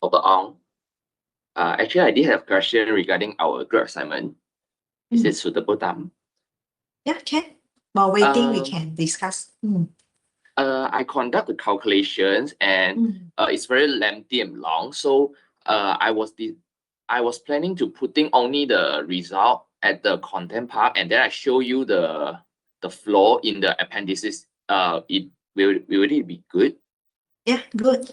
overall. Actually, I did have a question regarding our group assignment. Is it suitable time? Yeah, can. While waiting, we can discuss. I conduct the calculations and it's very lengthy and long. So I was planning to putting only the result at the content part, and then I show you the flow in the appendices. Will it be good? Yeah, good.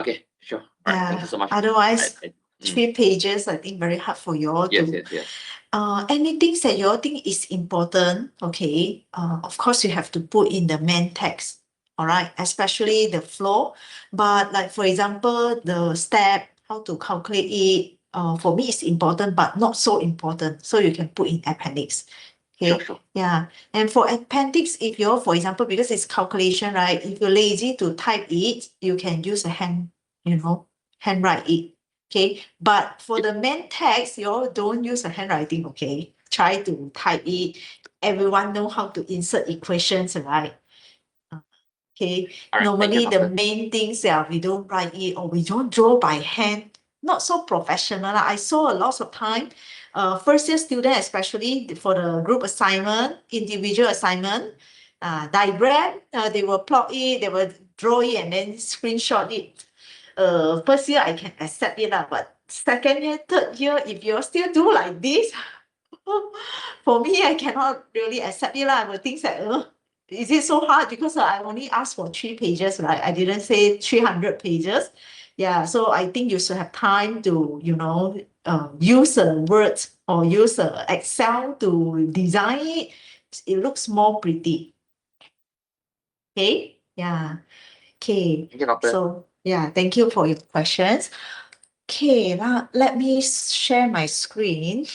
Okay, sure. All right, thank you so much. Otherwise, 3 pages, I think very hard for you all to. Yes. Anything that you all think is important, okay, of course you have to put in the main text, all right, especially the flow. But like, for example, the step, how to calculate it, for me it's important, but not so important. So you can put in appendix. Okay. Sure. Yeah. And for appendix, if you're, for example, because it's calculation, right? If you're lazy to type it, you can use a handwrite it. Okay. But for the main text, you all don't use a handwriting. Okay. Try to type it. Everyone know how to insert equations, right? Okay. All right, normally thank you, the main things we don't write it or we don't draw by hand. Not so professional. I saw a lot of time. First year student, especially for the group assignment, individual assignment, diagram, they will plot it, they will draw it and then screenshot it. First year I can accept it, but second year, third year, if you still do like this, for me, I cannot really accept it. I will think that, is it so hard? Because I only asked for 3 pages, right? I didn't say 300 pages. Yeah, so I think you should have time to, use a Word or use a Excel to design it. It looks more pretty. Okay, yeah. Okay, Thank you, Doctor. so yeah, thank you for your questions. Okay, now let me share my screen.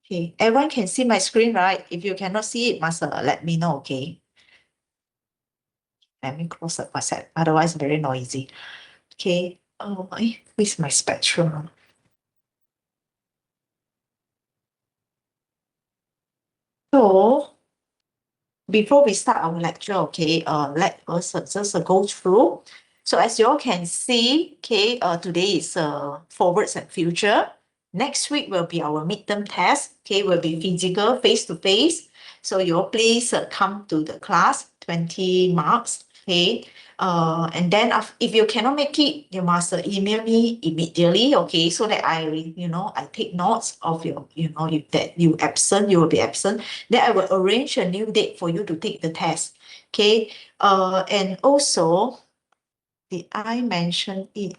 Okay, everyone can see my screen, right? If you cannot see it, must let me know, okay? Let me close the WhatsApp, otherwise very noisy. Okay, where's my spectrum? So, before we start our lecture, okay, let us just go through. So as you all can see, okay, today is forwards and future. Next week will be our midterm test, okay, will be physical, face-to-face. So you all please come to the class, 20 marks, okay. And then if you cannot make it, you must email me immediately, okay, so that I take notes of your, if that you absent, you will be absent. Then I will arrange a new date for you to take the test, okay. And also, did I mention it?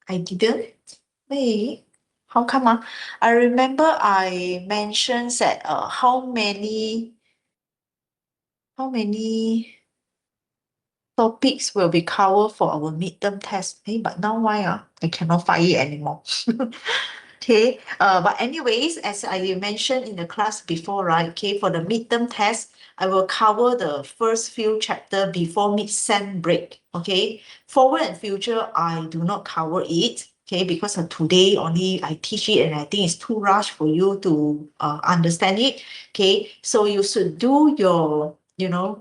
I didn't. Wait, how come? I remember I mentioned that how many topics will be covered for our midterm test. But now why I cannot find it anymore. Okay, but anyways, as I mentioned in the class before, right? Okay, for the midterm test, I will cover the first few chapter before mid-sem break. Okay, forward and future, I do not cover it. Okay, because today only I teach it and I think it's too rush for you to understand it. Okay, so you should do your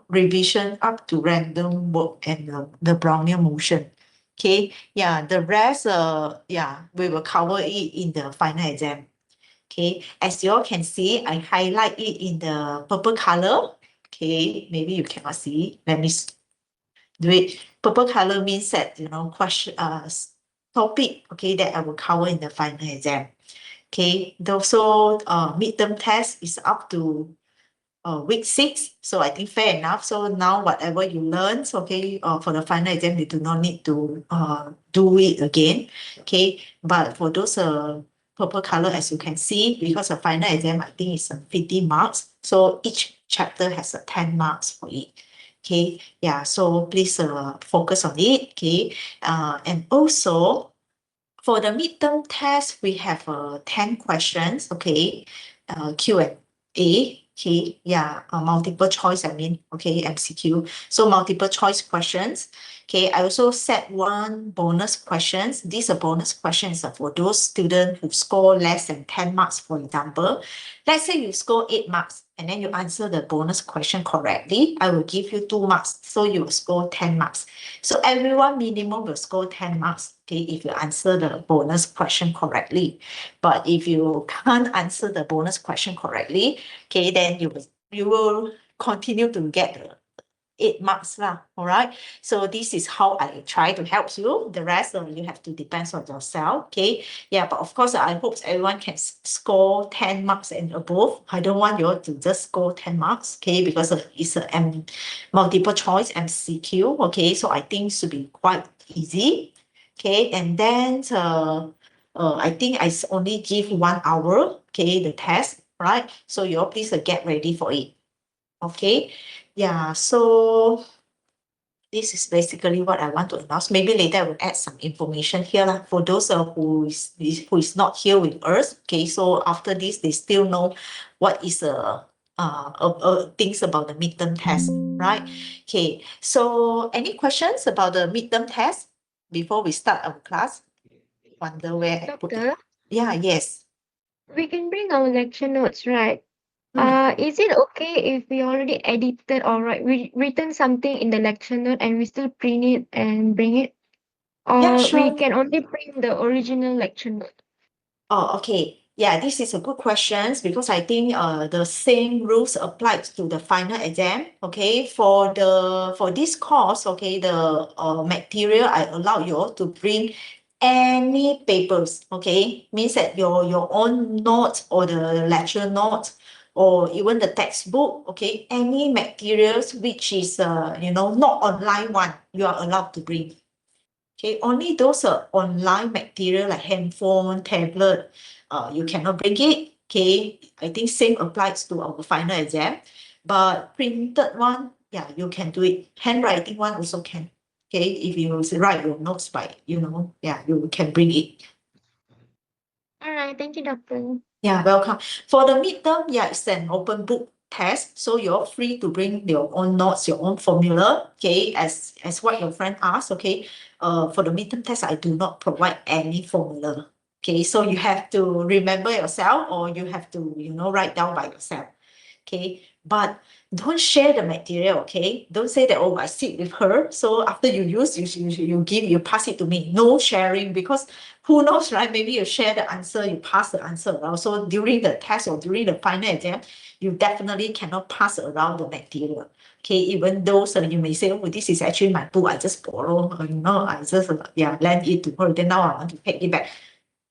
revision up to random work and the Brownian motion. Okay, yeah, the rest, we will cover it in the final exam. Okay, as you all can see, I highlight it in the purple color. Okay, maybe you cannot see. Let me do it. Purple color means that, question, topic, okay, that I will cover in the final exam. Okay, also, midterm test is up to week 6, so I think fair enough. So now whatever you learn, okay, for the final exam, you do not need to do it again. Okay, but for those purple color, as you can see, because the final exam, I think it's 50 marks. So each chapter has 10 marks for it. Okay, yeah, so please focus on it. Okay, and also for the midterm test, we have 10 questions. Okay, Q&A. Okay, yeah, multiple choice, okay, MCQ. So multiple choice questions. Okay, I also set one bonus questions. These are bonus questions for those students who score less than 10 marks, for example. Let's say you score 8 marks and then you answer the bonus question correctly. I will give you 2 marks. So you will score 10 marks. So everyone minimum will score 10 marks, okay, if you answer the bonus question correctly. But if you can't answer the bonus question correctly, okay, then you will continue to get the 8 marks lah, all right? So this is how I try to help you. The rest you have to depend on yourself, okay? Yeah, but of course, I hope everyone can score 10 marks and above. I don't want you all to just score 10 marks, okay? Because it's a multiple choice MCQ, okay? So I think it should be quite easy, okay? And then I think I only give 1 hour, okay, the test, right? So you all please get ready for it, okay? Yeah, so this is basically what I want to announce. Maybe later I will add some information here lah, for those who is not here with us. Okay, so after this, they still know what is things about the midterm test, right? Okay, so any questions about the midterm test before we start our class? Wonder where I put it. Doctor, Yeah, yes. we can bring our lecture notes, right? Mm. Is it okay if we already edited or written something in the lecture note and we still print it and bring it? Yeah, Or we sure. can only print the original lecture note? Oh, okay. Yeah, this is a good question because I think the same rules applies to the final exam. Okay, for this course, okay, the material I allow you all to bring any papers. Okay, means that your own notes or the lecture notes or even the textbook. Okay, any materials which is not online one, you are allowed to bring. Okay, only those online material like handphone, tablet, you cannot bring it. Okay, I think same applies to our final exam. But printed one, yeah, you can do it. Handwriting one also can. Okay, if you write your notes by, yeah, you can bring it. All right, thank you, Doctor. Yeah, welcome. For the midterm, yeah, it's an open book test. So you're free to bring your own notes, your own formula, okay, as what your friend asked, okay. For the midterm test, I do not provide any formula. Okay, so you have to remember yourself or you have to, write down by yourself. Okay, but don't share the material, okay? Don't say that, oh, I sit with her. So after you use, you pass it to me. No sharing because who knows, right? Maybe you share the answer, you pass the answer around. So during the test or during the final exam, you definitely cannot pass around the material. Okay, even though you may say, oh, this is actually my book, I just borrow, I just, lend it to her. Then now I want to take it back.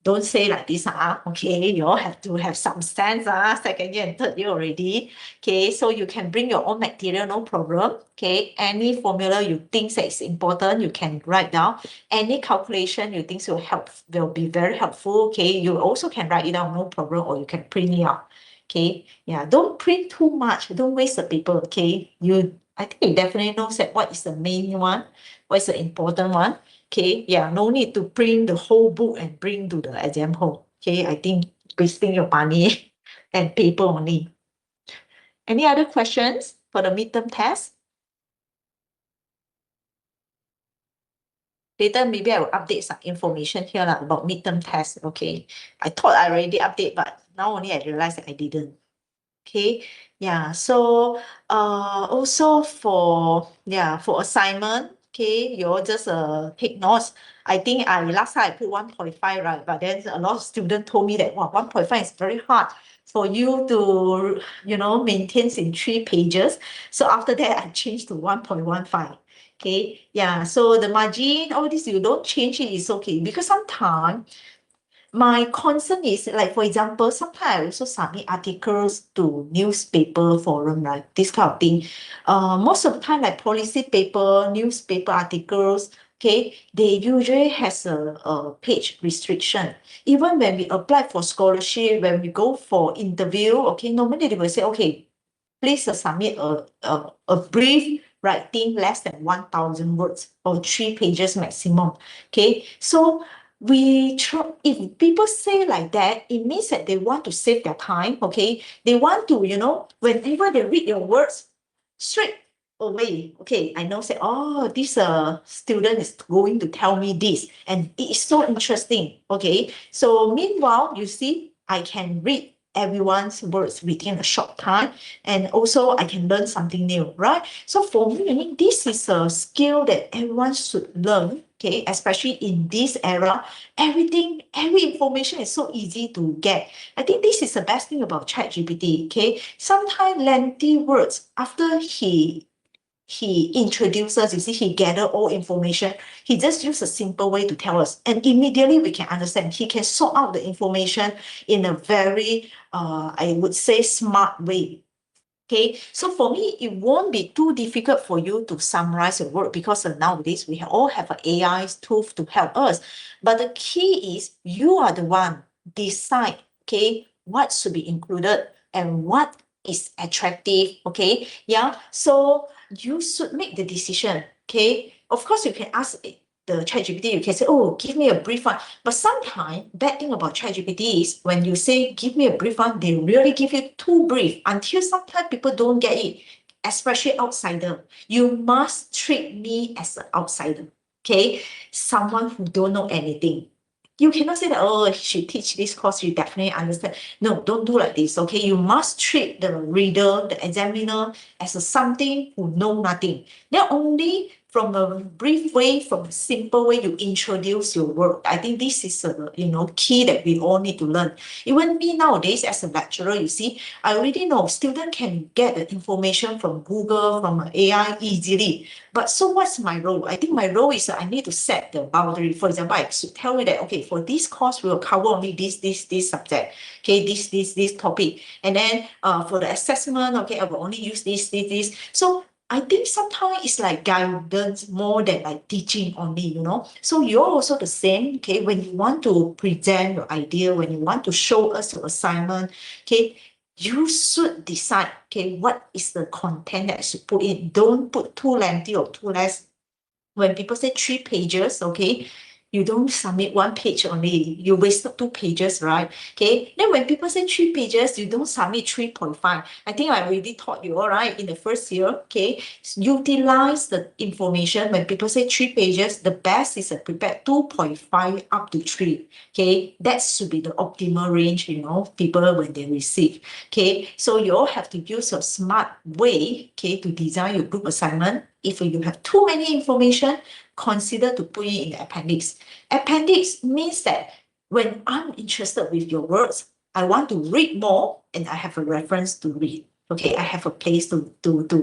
Don't say like this, okay, you all have to have some sense, second year and third year already. Okay, so you can bring your own material, no problem. Okay, any formula you think that is important, you can write down. Any calculation you think will be very helpful, okay, you also can write it down, no problem, or you can print it out. Okay, yeah, don't print too much, don't waste the paper, okay. I think you definitely know that what is the main one, what is the important one. Okay, yeah, no need to print the whole book and bring to the exam hall. Okay, I think wasting your money and paper only. Any other questions for the midterm test? Later, maybe I will update some information here about midterm test. Okay, I thought I already update, but now only I realized that I didn't. Okay, yeah, so also for assignment, okay, you all just take notes. I think last time I put 1.5, right? But then a lot of students told me that 1.5 is very hard for you to maintain in 3 pages. So after that, I changed to 1.15. Okay, yeah, so the margin, all this you don't change it, it's okay, because sometimes my concern is, like, for example, sometimes I also submit articles to newspaper forum, right? This kind of thing. Most of the time, like policy paper, newspaper articles, okay, they usually has a page restriction. Even when we apply for scholarship, when we go for interview, okay, normally they will say, okay, please submit a brief writing less than 1,000 words or 3 pages maximum. Okay, so if people say like that, it means that they want to save their time. Okay, they want to, whenever they read your words, straight away. Okay, I know say, oh, this student is going to tell me this, and it is so interesting. Okay, so meanwhile, you see, I can read everyone's words within a short time, and also I can learn something new, right? So for me, this is a skill that everyone should learn. Okay, especially in this era, every information is so easy to get. I think this is the best thing about ChatGPT. Okay, sometimes lengthy words after he introduces, you see, he gather all information. He just use a simple way to tell us, and immediately we can understand. He can sort out the information in a very, I would say, smart way. Okay, so for me, it won't be too difficult for you to summarize your work because nowadays we all have an AI tool to help us. But the key is you are the one decide, okay, what should be included and what is attractive, okay? Yeah, so you should make the decision, okay? Of course, you can ask the ChatGPT, you can say, oh, give me a brief one. But sometimes, bad thing about ChatGPT is when you say, give me a brief one, they really give you too brief until sometimes people don't get it, especially outsider. You must treat me as an outsider, okay? Someone who don't know anything. You cannot say that, oh, she teach this course, you definitely understand. No, don't do like this, okay? You must treat the reader, the examiner, as a something who know nothing. Then only from a brief way, from a simple way, you introduce your work. I think this is a key that we all need to learn. Even me nowadays as a lecturer, you see, I already know students can get the information from Google, from AI easily. But so what's my role? I think my role is I need to set the boundary. For example, I should tell you that, okay, for this course, we'll cover only this subject, okay, this topic. And then for the assessment, okay, I will only use this. So I think sometimes it's like guidance more than like teaching only, So you're also the same, okay? When you want to present your idea, when you want to show us your assignment, okay, you should decide, okay, what is the content that I should put in. Don't put too lengthy or too less. When people say 3 pages, okay, you don't submit 1 page only. You wasted 2 pages, right? Okay. Then when people say 3 pages, you don't submit 3.5. I think I already taught you, all right, in the first year, okay. Utilize the information. When people say 3 pages, the best is to prepare 2.5 up to 3. Okay. That should be the optimal range, people when they receive. Okay. So you all have to use a smart way, okay, to design your group assignment. If you have too many information, consider to put it in the appendix. Appendix means that when I'm interested with your words, I want to read more and I have a reference to read. Okay, I have a place to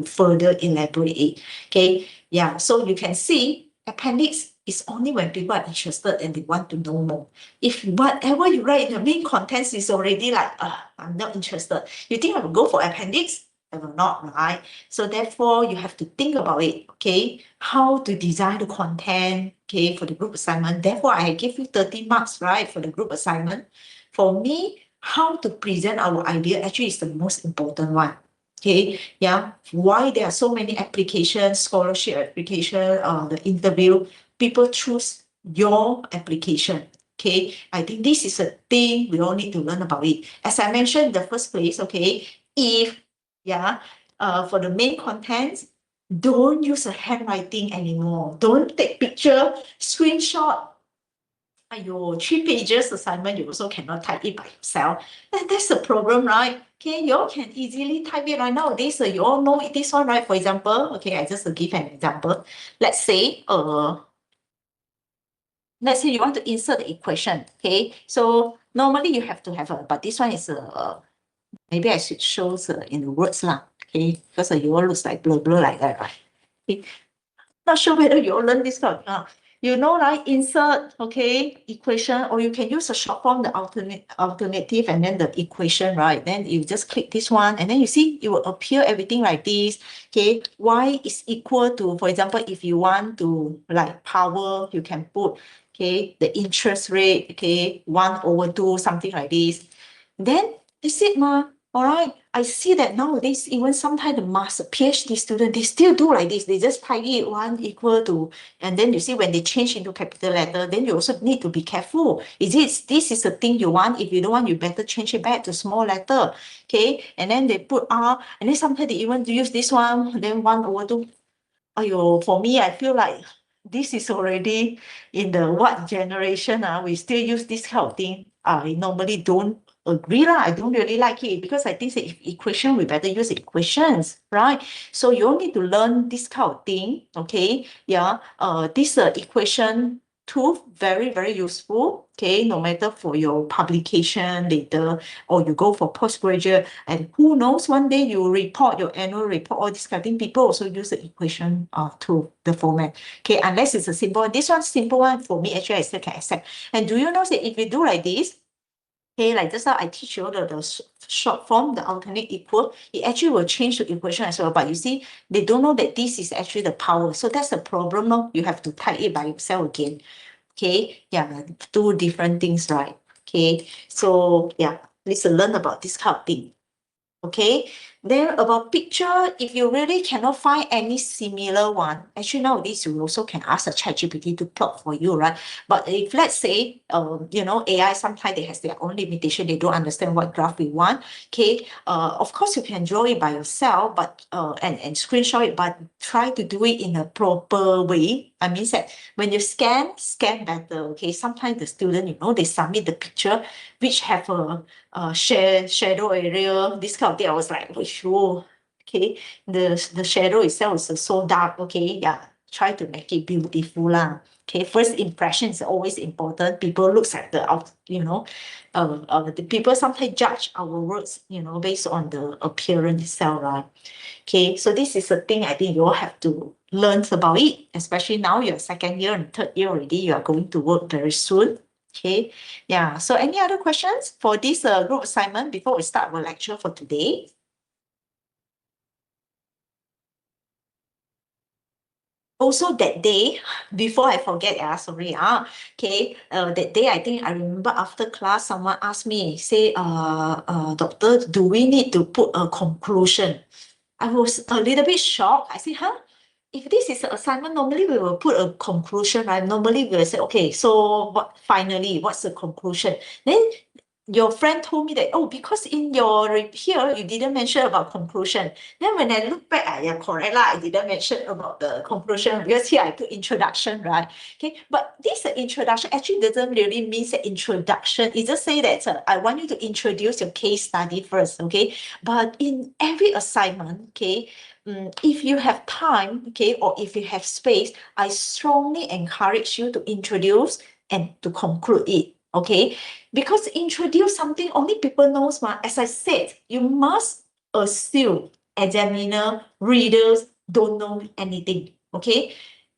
further elaborate it. Okay, yeah, so you can see appendix is only when people are interested and they want to know more. If whatever you write in the main contents is already like, I'm not interested, you think I will go for appendix? I will not, right? So therefore, you have to think about it, okay? How to design the content, okay, for the group assignment. Therefore, I give you 30 marks, right, for the group assignment. For me, how to present our idea actually is the most important one. Okay, yeah. Why there are so many applications, scholarship application, the interview, people choose your application. Okay, I think this is a thing we all need to learn about it. As I mentioned in the first place, okay, if for the main contents, don't use a handwriting anymore. Don't take picture, screenshot. Your 3 pages assignment, you also cannot type it by yourself. That's the problem, right? Okay, you all can easily type it right nowadays. You all know this one, right? For example, okay, I just give an example. Let's say you want to insert the equation. Okay, so normally you have to have but this one is maybe I should show in the words lah. Okay, because you all looks like blur like that, right? Okay. Not sure whether you all learn this one. Like insert, okay, equation, or you can use a short form, the alternative, and then the equation, right? Then you just click this one, and then you see it will appear everything like this. Okay, y is equal to, for example, if you want to like power, you can put, okay, the interest rate, okay, 1/2, something like this. Then that's it, ma. All right, I see that nowadays, even sometimes the master PhD student, they still do like this. They just type it one equal to, and then you see when they change into capital letter, then you also need to be careful. Is it this is the thing you want? If you don't want, you better change it back to small letter. Okay, and then they put R, and then sometimes they even use this one, then 1/2. Aiyo, for me, I feel like this is already in the what generation, we still use this kind of thing. I normally don't agree lah. I don't really like it because I think if equation, we better use equations, right? So you all need to learn this kind of thing, okay? Yeah, this equation tool, very, very useful, okay? No matter for your publication later, or you go for postgraduate, and who knows, one day you report your annual report, all this kind of thing, people also use the equation to the format. Okay, unless it's a simple one. This one simple one for me, actually, I still can accept. And do you know that if you do like this, okay, like just now I teach you the short form, the alternate equal, it actually will change the equation as well. But you see, they don't know that this is actually the power. So that's the problem. No? You have to type it by yourself again. Okay, yeah, two different things, right? Okay, so yeah, please learn about this kind of thing. Okay, then about picture, if you really cannot find any similar one, actually nowadays you also can ask a ChatGPT to plot for you, right? But if let's say, you know, AI sometimes they has their own limitation, they don't understand what graph we want. Okay, of course you can draw it by yourself, but and screenshot it, but try to do it in a proper way. I mean that when you scan better. Okay, sometimes the student, you know, they submit the picture which have a shadow area, this kind of thing. I was like, oh, sure. Okay, the shadow itself is so dark. Okay, yeah, try to make it beautiful lah. Okay, first impression is always important. People looks at the out, you know, the people sometimes judge our works, you know, based on the appearance itself, right? Okay, so this is a thing I think you all have to learn about it, especially now you're second year and third year already. You are going to work very soon. Okay, yeah. So any other questions for this group assignment before we start our lecture for today? Also that day, before I forget, sorry, okay, that day I think I remember after class, someone asked me, say, doctor, do we need to put a conclusion? I was a little bit shocked. I said, huh? If this is an assignment, normally we will put a conclusion, right? Normally we will say, okay, so what finally, what's the conclusion? Then your friend told me that, oh, because in your here, you didn't mention about conclusion. Then when I look back, yeah, correct lah, I didn't mention about the conclusion because here I put introduction, right? Okay, but this introduction actually doesn't really mean the introduction. It just say that I want you to introduce your case study first, okay? But in every assignment, okay, if you have time, okay, or if you have space, I strongly encourage you to introduce and to conclude it, okay? Because introduce something only people knows, as I said, you must assume examiner, readers don't know anything, okay?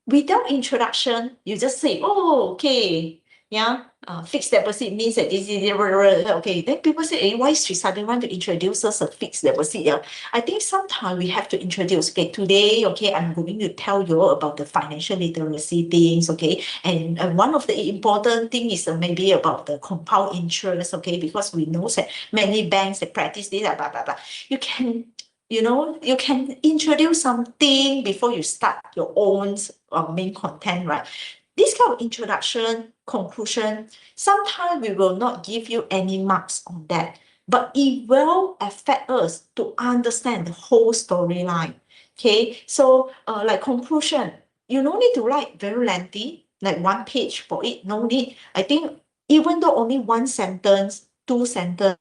Without introduction, you just say, oh, okay, yeah, fixed deposit means that this is, okay, then people say, hey, why she suddenly want to introduce us a fixed deposit? Yeah, I think sometimes we have to introduce, okay, today, okay, I'm going to tell you about the financial literacy things, okay, and one of the important thing is maybe about the compound interest, okay, because we know that many banks that practice this, blah, blah, blah. You can, you know, you can introduce something before you start your own main content, right? This kind of introduction, conclusion, sometimes we will not give you any marks on that, but it will affect us to understand the whole storyline. Okay, so like conclusion, you no need to write very lengthy, like one page for it, no need. I think even though only one sentence, two sentence,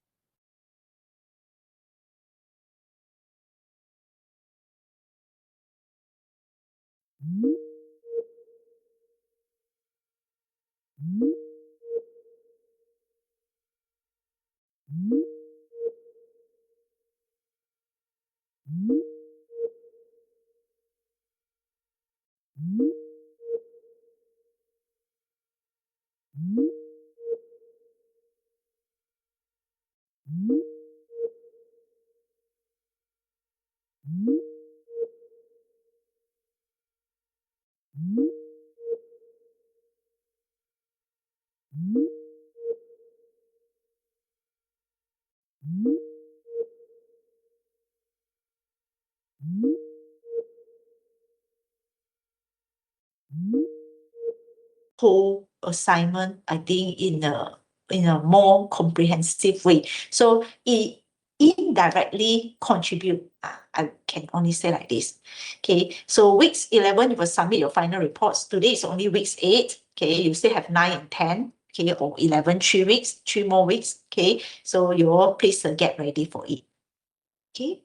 whole assignment, I think, in a more comprehensive way. So it indirectly contribute. I can only say like this. Okay, so weeks 11, you will submit your final reports. Today is only weeks 8. Okay, you still have 9 and 10. Okay, or 11, 3 weeks, 3 more weeks. Okay, so you all please get ready for it. Okay.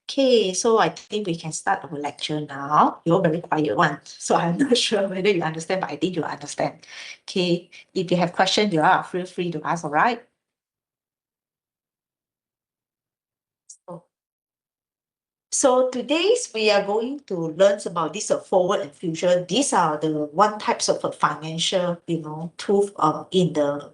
Okay, so I think we can start our lecture now. You're very quiet one, so I'm not sure whether you understand, but I think you understand. Okay, if you have questions, you are feel free to ask, all right? So today's we are going to learn about this forward and future. These are the one types of financial, tool in the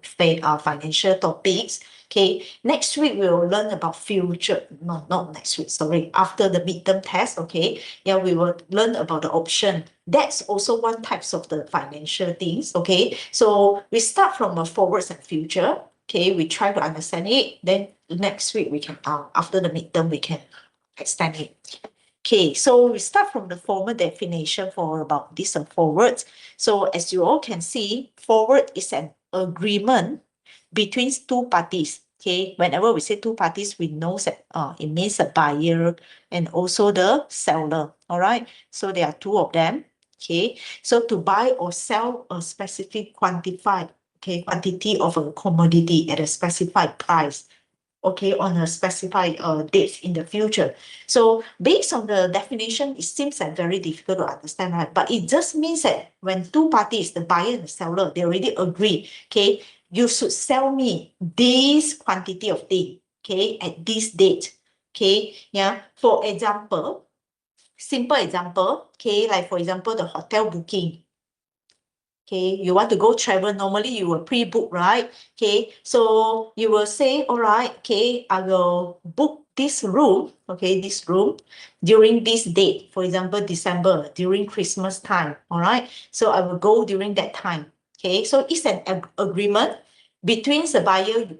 financial topics. Okay, next week we will learn about future. No, not next week. Sorry, after the midterm test. Okay, yeah, we will learn about the option. That's also one types of the financial things. Okay, so we start from a forwards and future. Okay, we try to understand it. Then next week we can after the midterm we can extend it. Okay, so we start from the formal definition for about this forward. So as you all can see, forward is an agreement between two parties. Okay, whenever we say two parties, we know that it means a buyer and also the seller. All right, so there are two of them. Okay, so to buy or sell a specific quantity of a commodity at a specified price. Okay, on a specified date in the future. So based on the definition, it seems like very difficult to understand, right? But it just means that when two parties, the buyer and the seller, they already agree, okay, you should sell me this quantity of thing, okay, at this date. Okay, yeah. For example, simple example, okay, like for example, the hotel booking. Okay, you want to go travel, normally you will pre-book, right? Okay, so you will say, all right, okay, I will book this room, okay, this room during this date, for example, December, during Christmas time, all right? So I will go during that time, okay? So it's an agreement between the buyer,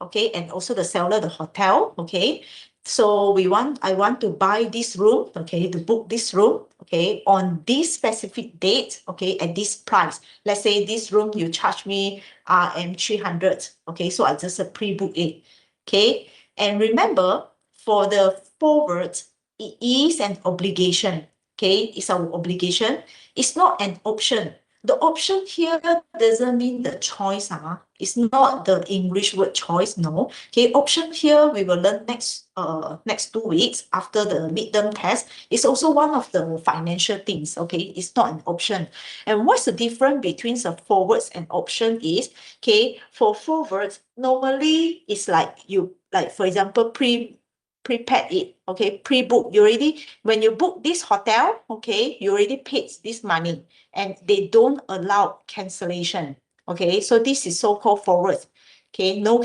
okay, and also the seller, the hotel, okay? So I want to buy this room, okay, to book this room, okay, on this specific date, okay, at this price. Let's say this room you charge me RM 300, okay, so I just pre-book it, okay. And remember, for the forward, it is an obligation, okay, it's our obligation. It's not an option. The option here doesn't mean the choice. It's not the English word choice, no. Okay, option here we will learn next 2 weeks after the midterm test. It's also one of the financial things, okay? It's not an option. And what's the difference between the forwards and option is, okay, for forwards, normally it's like for example, prepaid it, okay, pre-book. You already, when you book this hotel, okay, you already paid this money and they don't allow cancellation. Okay, so this is so-called forward. Okay, no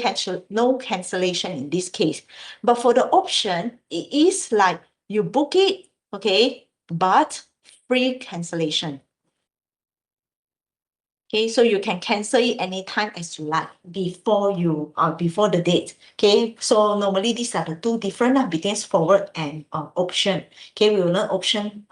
cancellation in this case. But for the option, it is like you book it, okay, but free cancellation. Okay, so you can cancel it anytime as you like before the date. Okay, so normally these are the two different between forward and option. Okay, we will learn option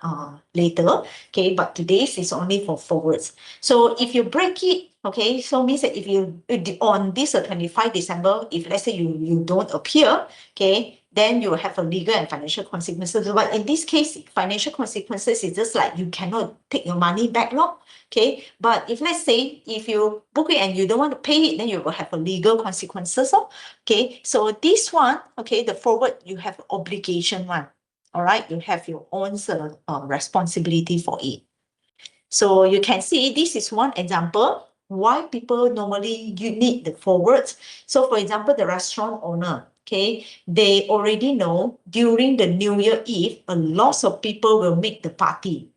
later. Okay, but today's is only for forwards. So if you break it, okay, so means that if you on this 25 December, if let's say you don't appear, okay, then you will have a legal and financial consequences. But in this case, financial consequences is just like you cannot take your money back, no? Okay, but if let's say if you book it and you don't want to pay it, then you will have a legal consequences. Okay, so this one, okay, the forward, you have obligation one. All right, you have your own responsibility for it. So you can see this is one example why people normally you need the forwards. So for example, the restaurant owner, okay, they already know during the New Year Eve, a lot of people will make the party,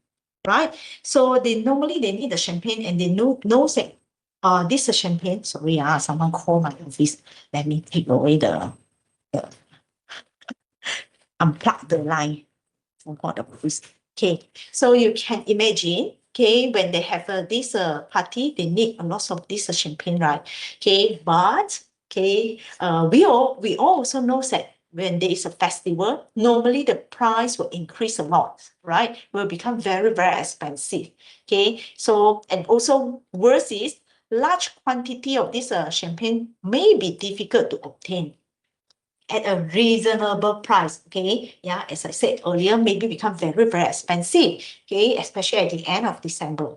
right? So they normally need the champagne and they know that this is champagne. Sorry, someone called my office. Let me take away the unplug the line from the office. Okay, so you can imagine, okay, when they have this party, they need a lot of this champagne, right? Okay, but okay, we all also know that when there is a festival, normally the price will increase a lot, right? Will become very, very expensive. Okay, so and also worse is large quantity of this champagne may be difficult to obtain at a reasonable price. Okay, yeah, as I said earlier, maybe become very, very expensive. Okay, especially at the end of December.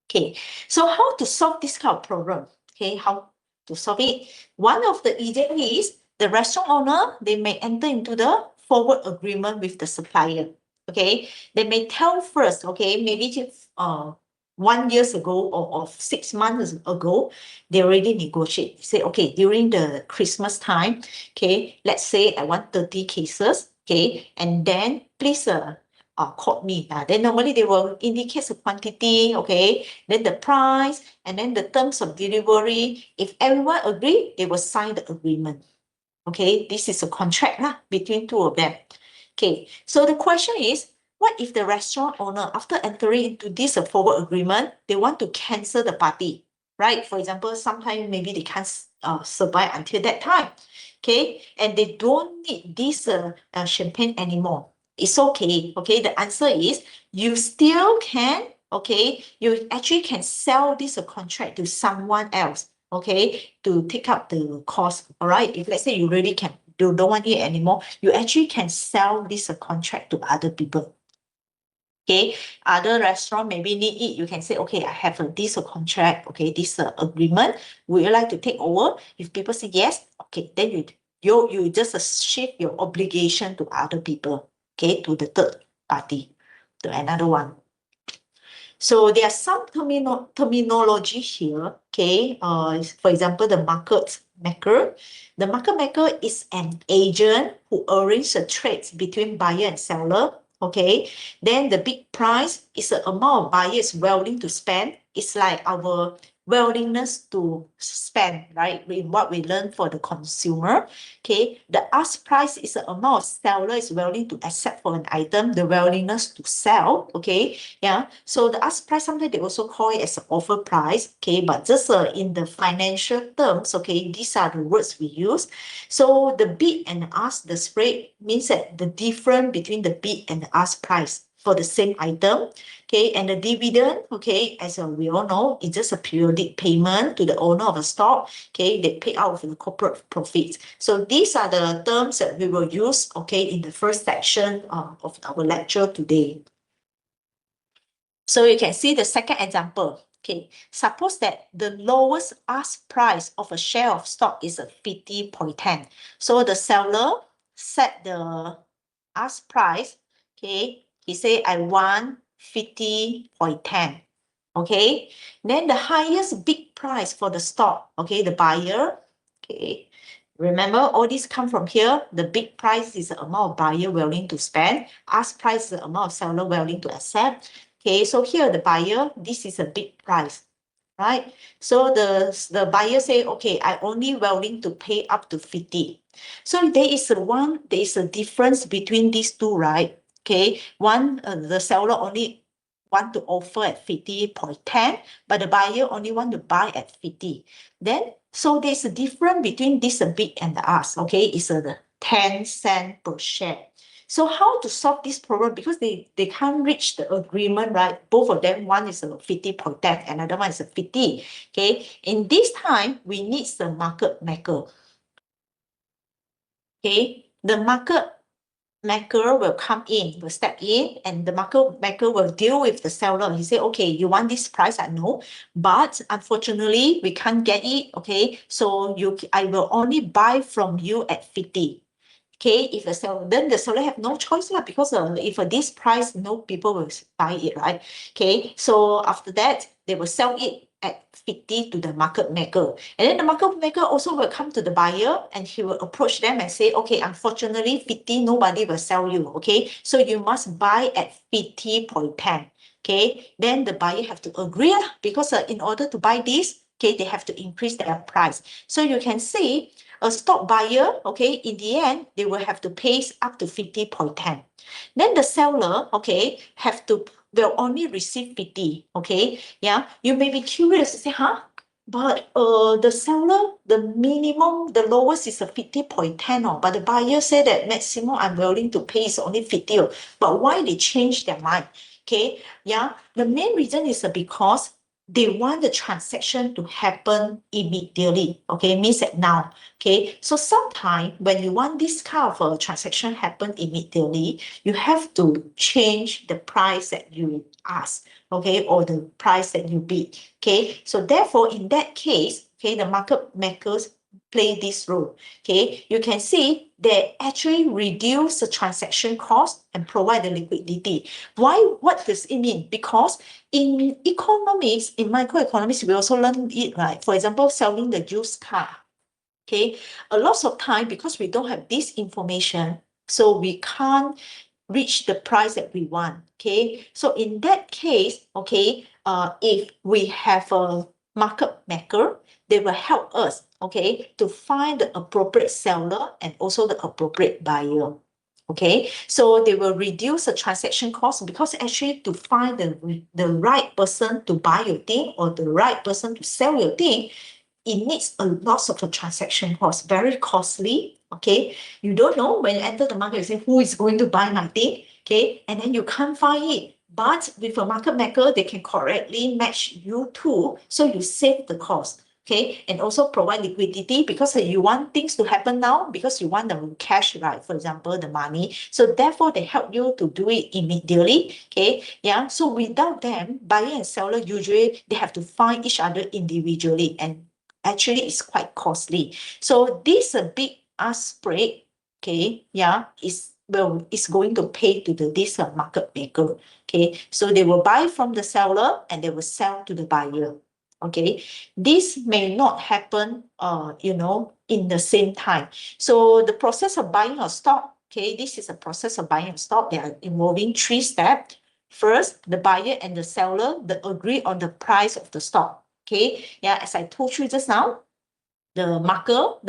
Okay, so how to solve this kind of problem? Okay, how to solve it? One of the idea is the restaurant owner, they may enter into the forward agreement with the supplier. Okay, they may tell first, okay, maybe just 1 year ago or 6 months ago, they already negotiate. Say, okay, during the Christmas time, okay, let's say I want 30 cases, okay, and then please quote me. Then normally they will indicate the quantity, okay, then the price, and then the terms of delivery. If everyone agree, they will sign the agreement. Okay, this is a contract between two of them. Okay, so the question is, what if the restaurant owner, after entering into this forward agreement, they want to cancel the party, right? For example, sometimes maybe they can't survive until that time, okay, and they don't need this champagne anymore. It's okay. Okay, the answer is you still can. Okay, you actually can sell this contract to someone else. Okay, to take up the cost. All right, if let's say you really don't want it anymore, you actually can sell this contract to other people. Okay, other restaurant maybe need it. You can say, okay, I have this contract. Okay, this agreement. Would you like to take over? If people say yes, okay, then you just shift your obligation to other people. Okay, to the third party, to another one. So there are some terminology here. Okay, for example, the market maker. The market maker is an agent who arranges the trades between buyer and seller. Okay, then the big price is the amount buyer is willing to spend. It's like our willingness to spend, right? In what we learn for the consumer. Okay, the ask price is the amount seller is willing to accept for an item, the willingness to sell. Okay, yeah. So the ask price, sometimes they also call it as an offer price. Okay, but just in the financial terms, okay, these are the words we use. So the bid and ask, the spread means that the difference between the bid and the ask price for the same item. Okay, and the dividend, okay, as we all know, it's just a periodic payment to the owner of a stock. Okay, they pay out of the corporate profits. So these are the terms that we will use, okay, in the first section of our lecture today. So you can see the second example. Okay, suppose that the lowest ask price of a share of stock is a 50.10. So the seller set the ask price. Okay, he say I want 50.10. Okay, then the highest bid price for the stock. Okay, the buyer. Okay, remember all these come from here. The bid price is the amount of buyer willing to spend. Ask price is the amount of seller willing to accept. Okay, so here the buyer, this is a big price, right? So the buyer say, okay, I only willing to pay up to 50. So there is a difference between these two, right? Okay, one, the seller only want to offer at 50.10, but the buyer only want to buy at 50. Then, so there's a difference between this bid and the ask, okay? It's a 10 cents per share. So how to solve this problem? Because they can't reach the agreement, right? Both of them, one is a 50.10, another one is a 50. Okay, in this time, we need the market maker. Okay, the market maker will come in, will step in, and the market maker will deal with the seller. He say, okay, you want this price, I know, but unfortunately, we can't get it. Okay, so I will only buy from you at 50. Okay, if the seller, then the seller have no choice lah, because if this price, no people will buy it, right? Okay, so after that, they will sell it at 50 to the market maker. And then the market maker also will come to the buyer and he will approach them and say, okay, unfortunately, 50, nobody will sell you. Okay, so you must buy at 50.10. Okay, then the buyer have to agree because in order to buy this, okay, they have to increase their price. So you can see a stock buyer, okay, in the end, they will have to pay up to 50.10. Then the seller, okay, will only receive 50, okay? Yeah, you may be curious to say, huh? but the seller, the minimum, the lowest is a 50.10, but the buyer said that maximum I'm willing to pay is only 50. But why they change their mind? Okay, yeah, the main reason is because they want the transaction to happen immediately. Okay, means that now. Okay, so sometimes when you want this kind of a transaction happen immediately, you have to change the price that you ask. Okay, or the price that you bid. Okay, so therefore, in that case, okay, the market makers play this role. Okay, you can see they actually reduce the transaction cost and provide the liquidity. Why? What does it mean? Because in economics, in microeconomics, we also learn it, right? For example, selling the used car. Okay, a lot of time because we don't have this information, so we can't reach the price that we want. Okay, so in that case, okay, if we have a market maker, they will help us, okay, to find the appropriate seller and also the appropriate buyer. Okay, so they will reduce the transaction cost because actually to find the right person to buy your thing or the right person to sell your thing, it needs a lot of a transaction cost, very costly. Okay, you don't know when you enter the market, you say who is going to buy my thing, okay, and then you can't find it. But with a market maker, they can correctly match you too, so you save the cost. Okay, and also provide liquidity because you want things to happen now because you want the cash, right? For example, the money. So therefore, they help you to do it immediately. Okay, yeah. So without them, buyer and seller usually they have to find each other individually, and actually it's quite costly. So this a big ask spread, okay, yeah, is going to pay to this market maker. Okay, so they will buy from the seller and they will sell to the buyer. Okay, this may not happen, in the same time. So the process of buying a stock, okay, this is a process of buying a stock. They are involving 3 steps. First, the buyer and the seller, they agree on the price of the stock. Okay, yeah, as I told you just now, the marker,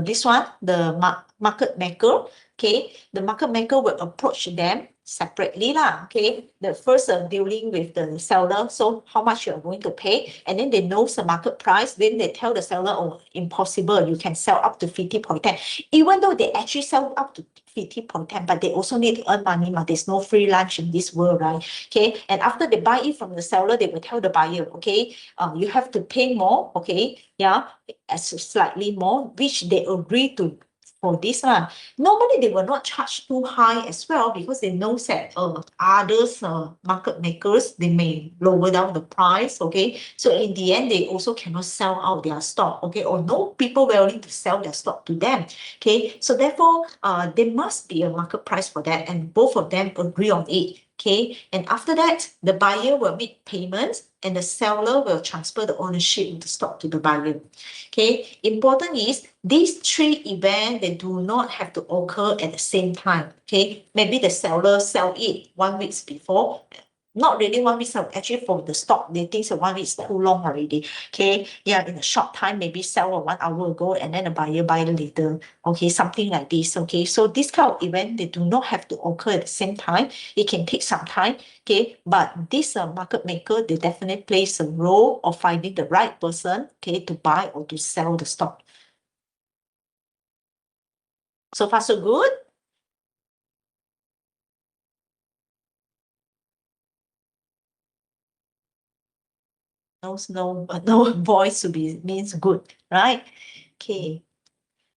this one, the market maker, okay, the market maker will approach them separately lah, okay. The first dealing with the seller, so how much you are going to pay, and then they know the market price, then they tell the seller, oh, impossible, you can sell up to 50.10, even though they actually sell up to 50.10, but they also need to earn money, but there's no free lunch in this world, right? Okay, and after they buy it from the seller, they will tell the buyer, okay, you have to pay more, okay, yeah, as slightly more, which they agree to for this one. Normally, they will not charge too high as well because they know that others market makers, they may lower down the price, okay? So in the end, they also cannot sell out their stock, okay? Or no people willing to sell their stock to them, okay? So therefore, there must be a market price for that, and both of them agree on it. Okay, and after that, the buyer will make payments and the seller will transfer the ownership of the stock to the buyer. Okay, important is these 3 events, they do not have to occur at the same time. Okay, maybe the seller sell it 1 week before, not really 1 week, actually for the stock, they think 1 week is too long already. Okay, yeah, in a short time, maybe sell 1 hour ago and then the buyer buy later. Okay, something like this. Okay, so this kind of event, they do not have to occur at the same time. It can take some time. Okay, but this market maker, they definitely plays a role of finding the right person, okay, to buy or to sell the stock. So far, so good. No voice to be means good, right? Okay,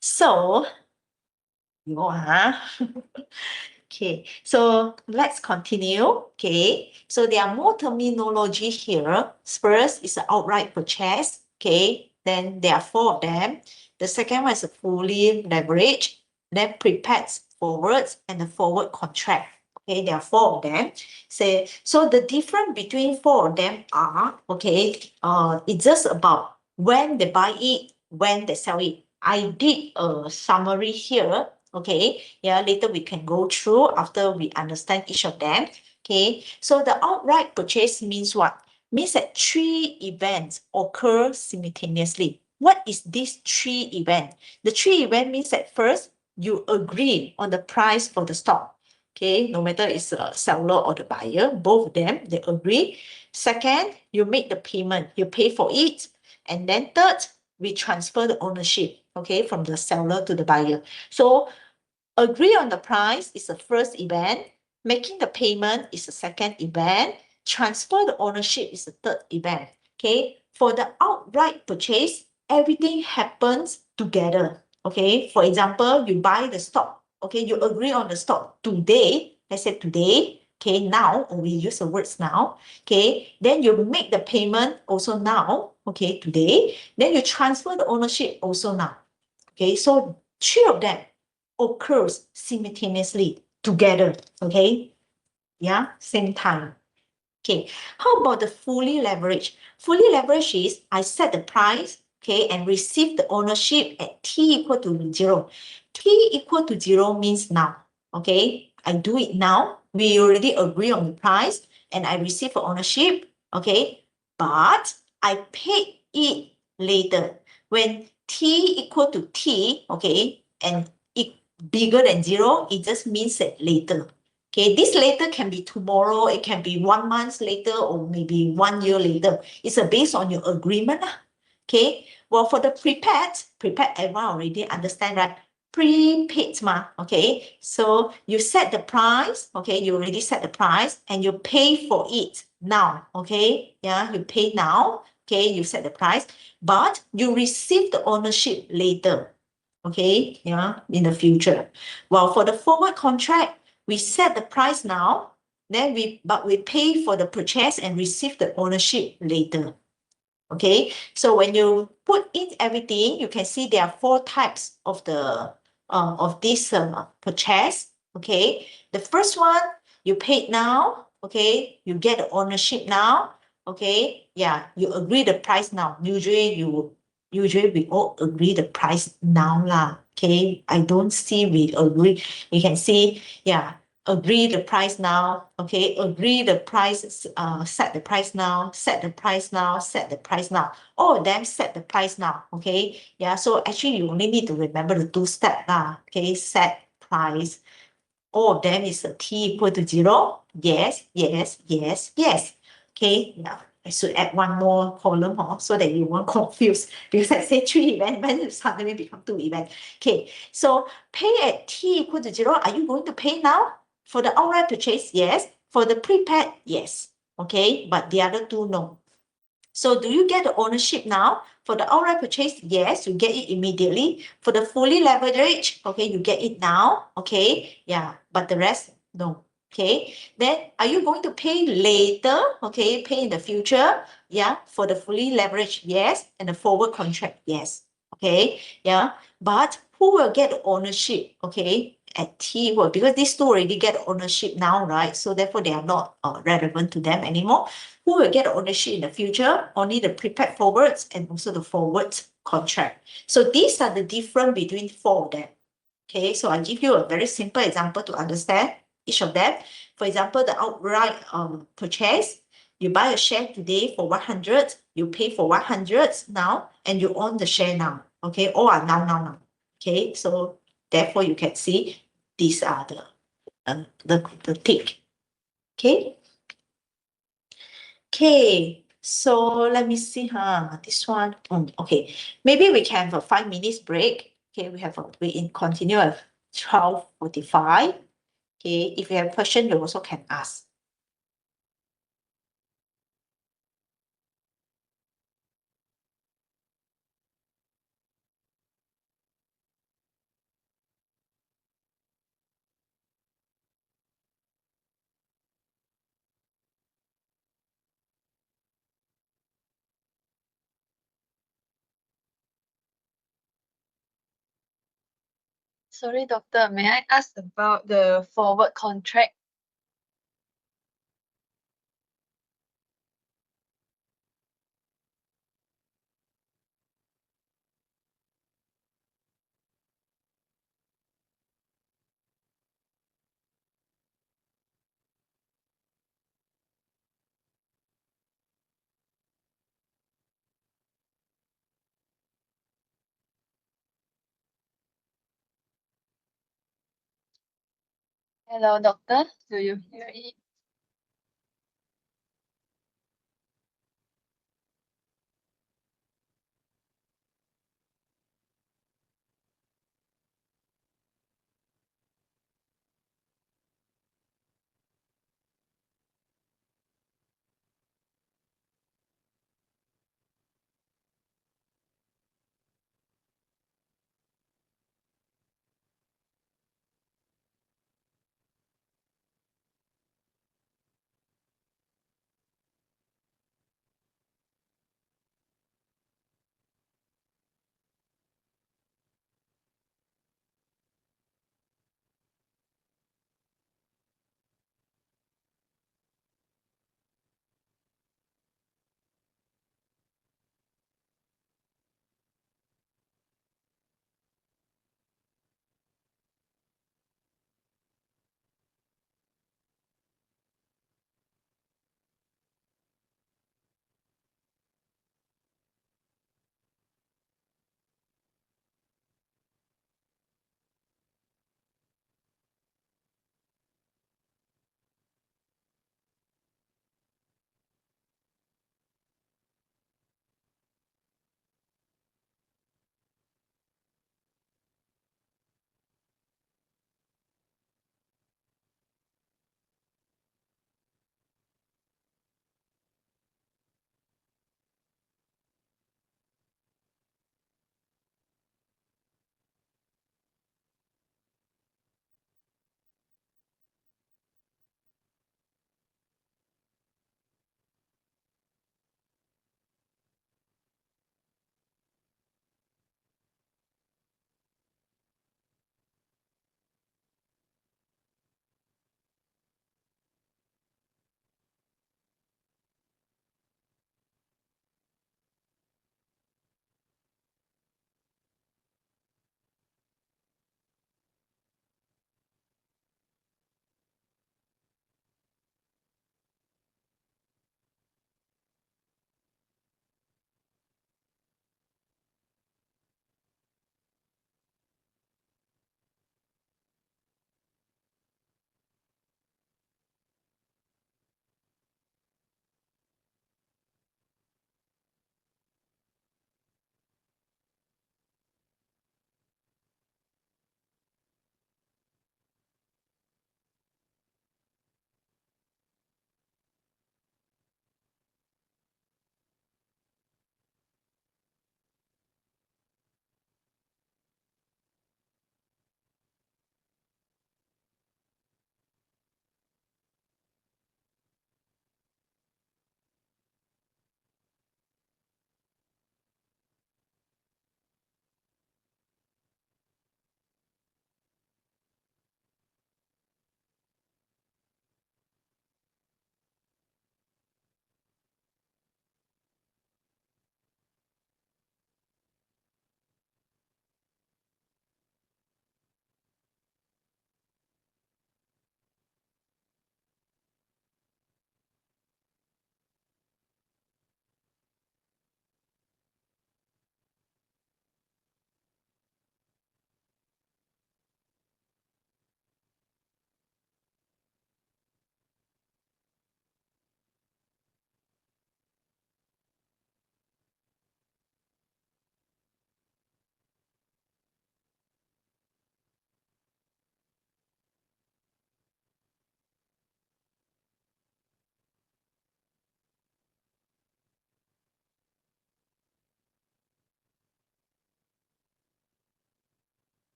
so okay, so let's continue. Okay, so there are more terminology here. First is an outright purchase. Okay, then there are 4 of them. The second one is a fully leveraged, then prepaid forwards, and the forward contract. Okay, there are 4 of them. So the difference between 4 of them are, okay, it's just about when they buy it, when they sell it. I did a summary here. Okay, yeah, later we can go through after we understand each of them. Okay, so the outright purchase means what? Means that 3 events occur simultaneously. What is this 3 event? The 3 event means that first, you agree on the price for the stock. Okay, no matter it's a seller or the buyer, both of them, they agree. Second, you make the payment, you pay for it. And then third, we transfer the ownership, okay, from the seller to the buyer. So agree on the price is the first event, making the payment is the second event, transfer the ownership is the third event, okay? For the outright purchase, everything happens together, okay? For example, you buy the stock, okay? You agree on the stock today, let's say today, okay? Now, or we use the words now, okay? Then you make the payment also now, okay? Today, then you transfer the ownership also now, okay? So three of them occurs simultaneously together, okay? Yeah, same time. Okay, how about the fully leveraged? Fully leveraged is I set the price, okay, and receive the ownership at t equal to 0. T equal to 0 means now, okay? I do it now. We already agree on the price and I receive the ownership, okay? But I pay it later. When t equal to t, okay, and it bigger than 0, it just means that later. Okay, this later can be tomorrow, it can be 1 month later, or maybe 1 year later. It's based on your agreement. Okay, well, for the prepaid, everyone already understand, right? Prepaid, okay? So you set the price, okay? You already set the price and you pay for it now, okay? Yeah, you pay now, okay? You set the price, but you receive the ownership later, okay? Yeah, in the future. Well, for the forward contract, we set the price now, then we pay for the purchase and receive the ownership later. Okay, so when you put in everything, you can see there are 4 types of the of this purchase. Okay, the first one you paid now. Okay, you get the ownership now. Okay, yeah, you agree the price now. Usually we all agree the price now lah. Okay, I don't see we agree. You can see, yeah, agree the price now, okay, agree the price, set the price now, set the price now, set the price now. All of them set the price now, okay? Yeah, so actually you only need to remember the 2 steps lah, okay? Set price. All of them is a t equal to 0. Yes, yes, yes, yes. Okay, now I should add one more column so that you won't confuse, because I say 3 events, then it suddenly become 2 events. Okay, so pay at t equal to 0. Are you going to pay now? For the outright purchase, yes. For the prepaid, yes. Okay, but the other 2, no. So do you get the ownership now? For the outright purchase, yes, you get it immediately. For the fully leveraged, okay, you get it now, okay, yeah, but the rest, no, okay. Then are you going to pay later, okay, pay in the future? Yeah, for the fully leveraged, yes, and the forward contract, yes, okay, yeah, but who will get the ownership, okay, at T word, because these 2 already get ownership now, right? So therefore they are not relevant to them anymore. Who will get ownership in the future? Only the prepaid forwards and also the forward contract. So these are the difference between 4 of them. Okay, so I'll give you a very simple example to understand each of them. For example, the outright purchase, you buy a share today for 100, you pay for 100 now, and you own the share now. Okay, all are now. Okay, so therefore you can see these are the tick. Okay. Okay, so let me see, this one, okay, maybe we can have a 5 minutes break. Okay, we continue at 12:45. Okay, if you have a question, you also can ask. Sorry, doctor, may I ask about the forward contract? Hello, doctor. Do you hear it?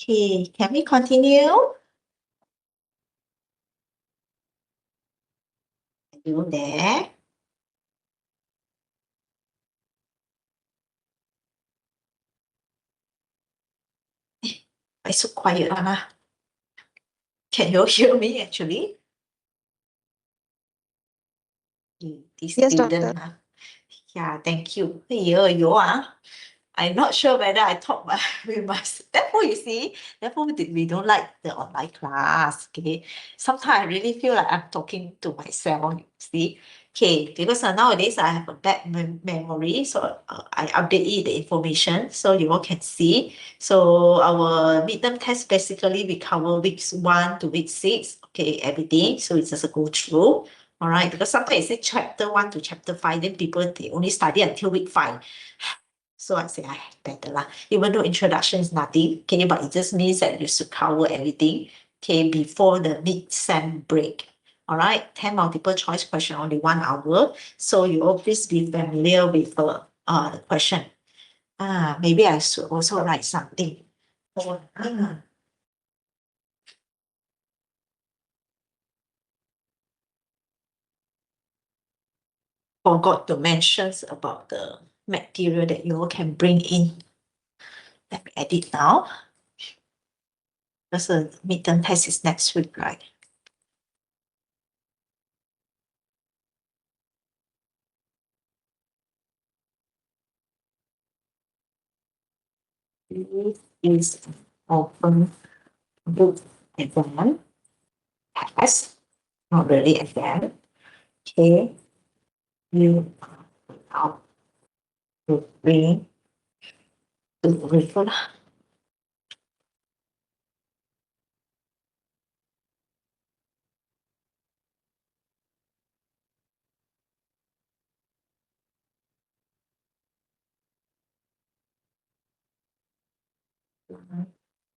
Okay, can we continue? Are you there? Why so quiet, Anna? Can you hear me actually? This Yes, student, doctor. huh? Yeah, thank you. You are. I'm not sure whether I talk with my, therefore you see, therefore we don't like the online class, okay? Sometimes I really feel like I'm talking to myself, you see? Okay, because nowadays I have a bad memory, so I update the information so you all can see. So our midterm test basically we cover weeks 1 to week 6, okay, everything. So it's just a go through, all right? Because sometimes I say chapter 1 to chapter 5, then people, they only study until week 5. So I say, better lah. Even though introduction is nothing, okay, but it just means that you should cover everything, okay, before the mid-sem break. All right, 10 multiple choice question, only 1 hour. So you always be familiar with the question. Maybe I should also write something. Forgot to mention about the material that you all can bring in. Let me edit now. Because the midterm test is next week, right? This is open book exam. Test, not really exam. Okay. You have to bring to refer.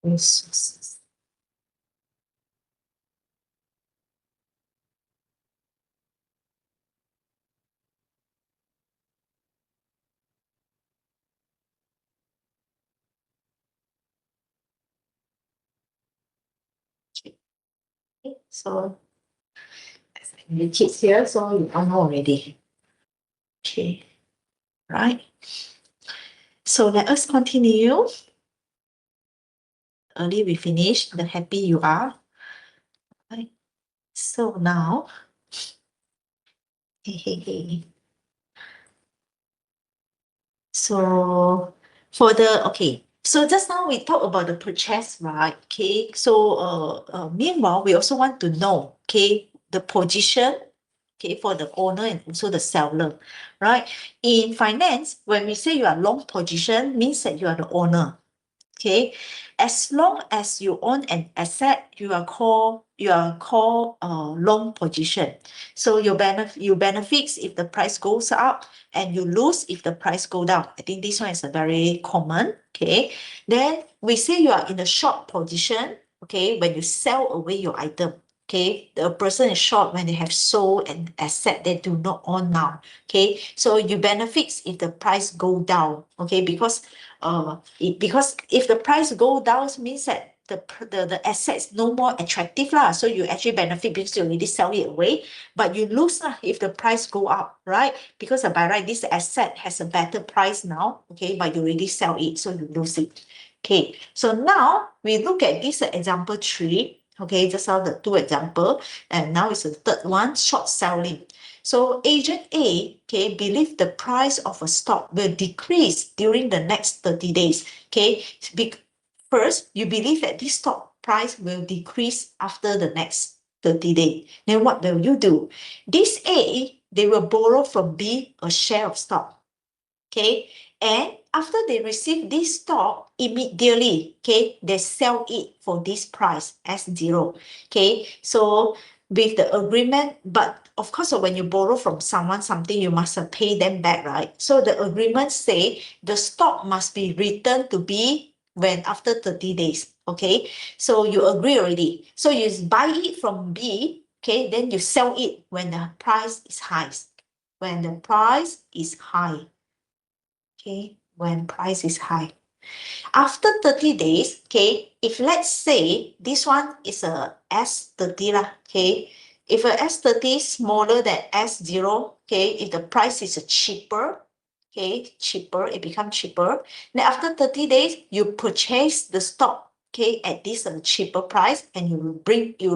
Resources. Okay. So the kids here, so you all know already. Okay. Right. So let us continue. Early we finish, the happy you are. Right. So now, so for the, okay, so just now we talked about the purchase, right? Okay, so meanwhile, we also want to know, okay, the position, okay, for the owner and also the seller, right? In finance, when we say you are long position, means that you are the owner. Okay, as long as you own an asset, you are called long position. So you benefits if the price goes up, and you lose if the price go down. I think this one is a very common. Okay, then we say you are in a short position. Okay, when you sell away your item. Okay, the person is short when they have sold an asset they do not own now. Okay, so you benefits if the price go down. Okay, because if the price go down means that the assets no more attractive lah, so you actually benefit because you already sell it away, but you lose lah if the price go up, right? Because by right this asset has a better price now, okay, but you already sell it, so you lose it. Okay, so now we look at this example 3. Okay, just now the 2 example, and now it's the third one, short selling. So agent A, okay, believe the price of a stock will decrease during the next 30 days. Okay, first, you believe that this stock price will decrease after the next 30 days. Then what will you do? This A, they will borrow from B a share of stock. Okay, and after they receive this stock immediately, okay, they sell it for this price S0. Okay, so with the agreement, but of course, when you borrow from someone something, you must pay them back, right? So the agreement say the stock must be returned to B when after 30 days. Okay, so you agree already. So you buy it from B, okay, then you sell it when the price is high. When the price is high. Okay, when price is high. After 30 days, okay, if let's say this one is a S30 lah, okay, if a S30 is smaller than S0, okay, if the price is cheaper, okay, cheaper, it becomes cheaper, then after 30 days, you purchase the stock, okay, at this cheaper price, and you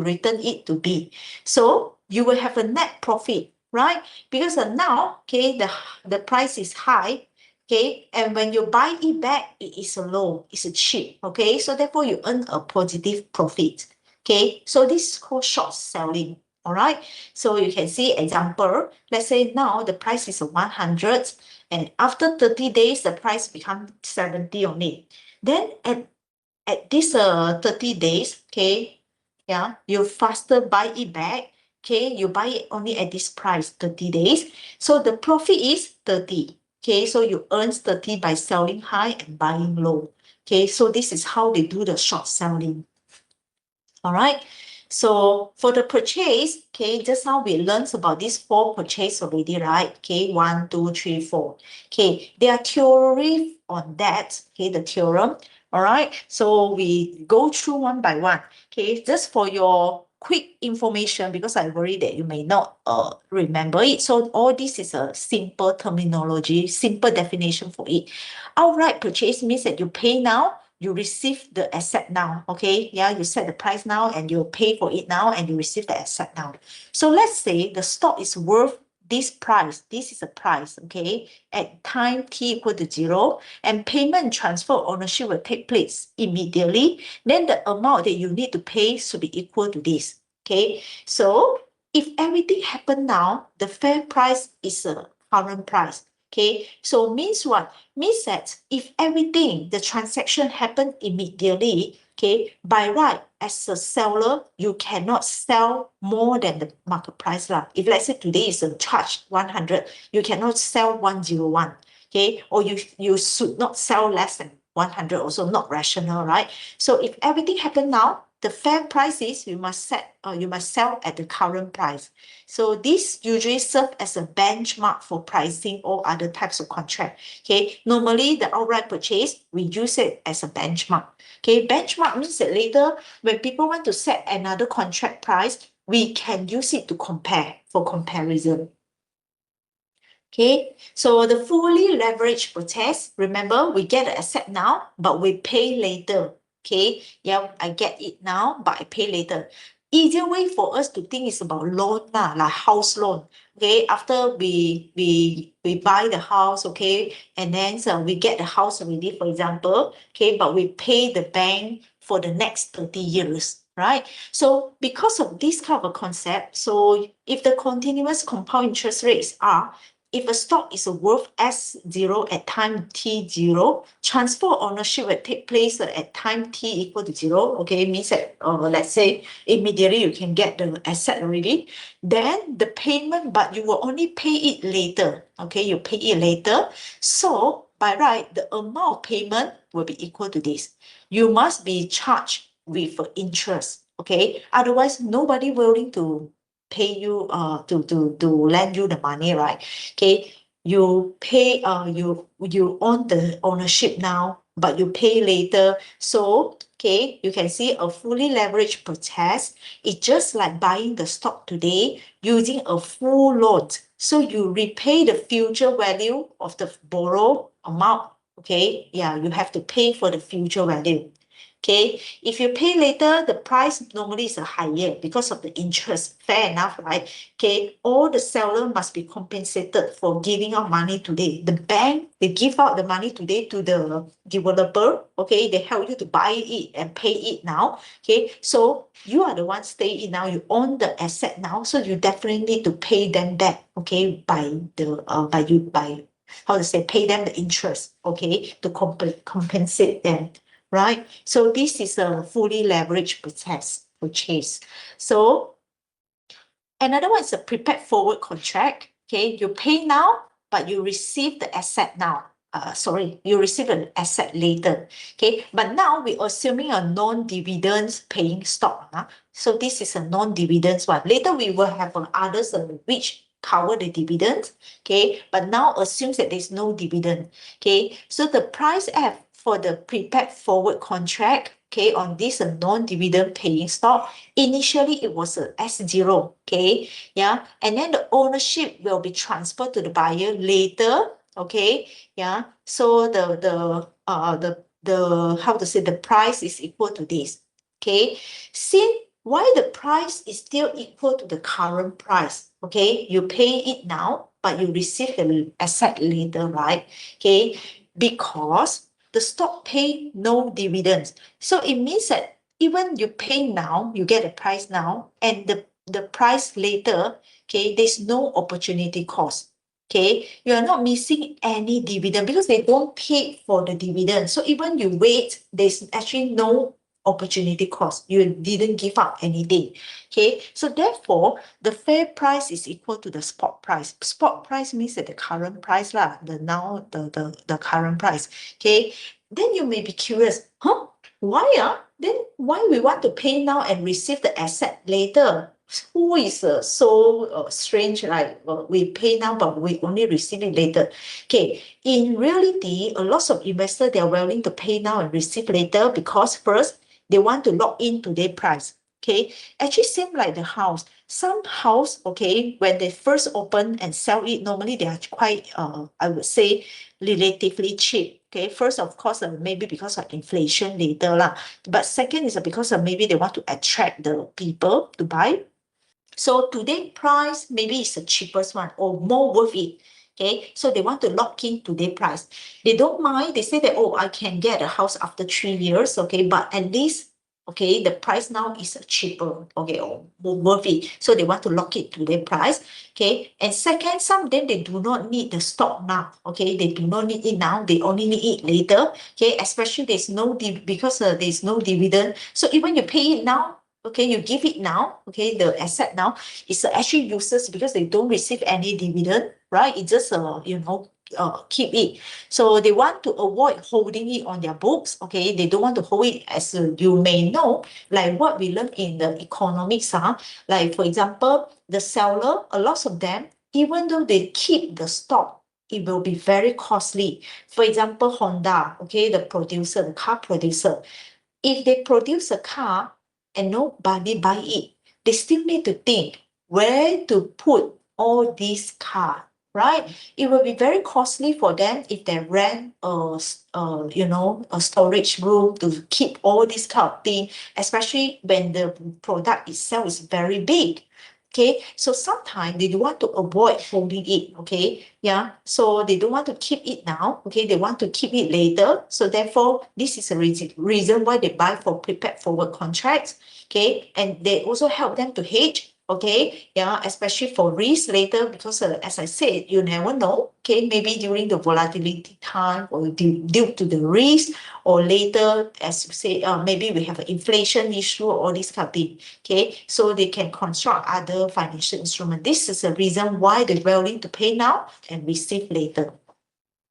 return it to B. So you will have a net profit, right? Because now, okay, the price is high, okay, and when you buy it back, it is low, it's cheap, okay, so therefore you earn a positive profit, okay, so this is called short selling. All right, so you can see example, let's say now the price is 100, and after 30 days the price becomes 70 only. Then at this 30 days, okay, yeah, you faster buy it back, okay, you buy it only at this price 30 days, so the profit is 30. Okay, so you earn 30 by selling high and buying low. Okay, so this is how they do the short selling. All right, so for the purchase, okay, just now we learned about these 4 purchase already, right? Okay, 1, 2, 3, 4. Okay, there are theory on that, okay, the theorem. All right, so we go through one by one. Okay, just for your quick information, because I worry that you may not remember it. So all this is a simple terminology, simple definition for it. Outright purchase means that you pay now, you receive the asset now, okay? Yeah, you set the price now and you pay for it now and you receive the asset now. So let's say the stock is worth this price. This is a price, okay? At time t equal to 0, and payment transfer ownership will take place immediately. Then the amount that you need to pay should be equal to this, okay? So if everything happened now, the fair price is a current price. Okay, so means what? Means that if everything, the transaction happened immediately, okay, by right, as a seller, you cannot sell more than the market price lah. If let's say today is a charge 100, you cannot sell 101, okay, or you should not sell less than 100, also not rational, right? So if everything happened now, the fair price is you must sell at the current price. So this usually serves as a benchmark for pricing all other types of contract. Okay, normally the outright purchase, we use it as a benchmark. Okay, benchmark means that later when people want to set another contract price, we can use it to compare for comparison. Okay, so the fully leveraged purchase, remember we get the asset now, but we pay later. Okay, yeah, I get it now, but I pay later. Easier way for us to think is about loan lah, like house loan. Okay, after we buy the house, okay, and then so we get the house already, for example, okay, but we pay the bank for the next 30 years, right? So because of this kind of a concept, so if the continuous compound interest rates are, if a stock is worth S0 at time T0, transfer ownership will take place at time T equal to 0. Okay, means that let's say immediately you can get the asset already. Then the payment, but you will only pay it later. Okay, you pay it later. So by right, the amount of payment will be equal to this. You must be charged with interest. Okay, otherwise nobody willing to pay you to lend you the money, right? Okay, you pay you own the ownership now, but you pay later. So okay, you can see a fully leveraged purchase. It's just like buying the stock today using a full loan. So you repay the future value of the borrow amount. Okay, yeah, you have to pay for the future value. Okay, if you pay later, the price normally is higher because of the interest. Fair enough, right? Okay, all the seller must be compensated for giving out money today. The bank, they give out the money today to the developer. Okay, they help you to buy it and pay it now. Okay, so you are the one staying in now. You own the asset now, so you definitely need to pay them back. Okay, by how to say, pay them the interest. Okay, to compensate them. Right? So this is a fully leveraged purchase. So another one is a prepared forward contract. Okay, you pay now, but you receive the asset now. You receive an asset later. Okay, but now we're assuming a non-dividends paying stock. So this is a non-dividends one. Later we will have others which cover the dividends. Okay, but now assumes that there's no dividend. Okay, so the price for the prepared forward contract, okay, on this non-dividend paying stock, initially it was a S0, okay, yeah, and then the ownership will be transferred to the buyer later, okay, yeah, so the how to say, the price is equal to this, okay. Since why the price is still equal to the current price, okay, you pay it now, but you receive the asset later, right? Okay, because the stock pay no dividends. So it means that even you pay now, you get a price now, and the price later, okay, there's no opportunity cost. Okay, you are not missing any dividend because they don't pay for the dividend. So even you wait, there's actually no opportunity cost. You didn't give up anything. Okay, so therefore, the fair price is equal to the spot price. Spot price means that the current price lah, the current price. Okay, then you may be curious, huh? Why then why we want to pay now and receive the asset later? Who is so strange, like we pay now but we only receive it later? Okay, in reality, a lot of investors, they are willing to pay now and receive later because first they want to lock in today's price. Okay, actually same like the house. Some house, okay, when they first open and sell it, normally they are quite I would say relatively cheap. Okay, first of course maybe because of inflation later lah, but second is because of maybe they want to attract the people to buy. So today price maybe is the cheapest one or more worth it. Okay, so they want to lock in today price. They don't mind. They say that, oh, I can get a house after 3 years. Okay, but at least, okay, the price now is cheaper. Okay, or more worth it. So they want to lock it today price. Okay, and second, some of them, they do not need the stock now. Okay, they do not need it now. They only need it later. Okay, especially there's no because there's no dividend. So even you pay it now, okay, you give it now, okay, the asset now is actually useless because they don't receive any dividend, right? It just, keep it. So they want to avoid holding it on their books, okay? They don't want to hold it, as you may know, like what we learned in the economics, like for example, the seller, a lot of them, even though they keep the stock, it will be very costly. For example, Honda, okay, the producer, the car producer, if they produce a car and nobody buy it, they still need to think where to put all these cars, right? It will be very costly for them if they rent a storage room to keep all this kind of thing, especially when the product itself is very big. Okay, so sometimes they do want to avoid holding it, okay, yeah, so they don't want to keep it now, okay, they want to keep it later, so therefore this is a reason why they buy for prepared forward contracts, okay, and they also help them to hedge, okay, yeah, especially for risk later, because as I said, you never know, okay, maybe during the volatility time or due to the risk, or later, as you say, maybe we have an inflation issue or all this kind of thing. Okay, so they can construct other financial instruments. This is the reason why they're willing to pay now and receive later.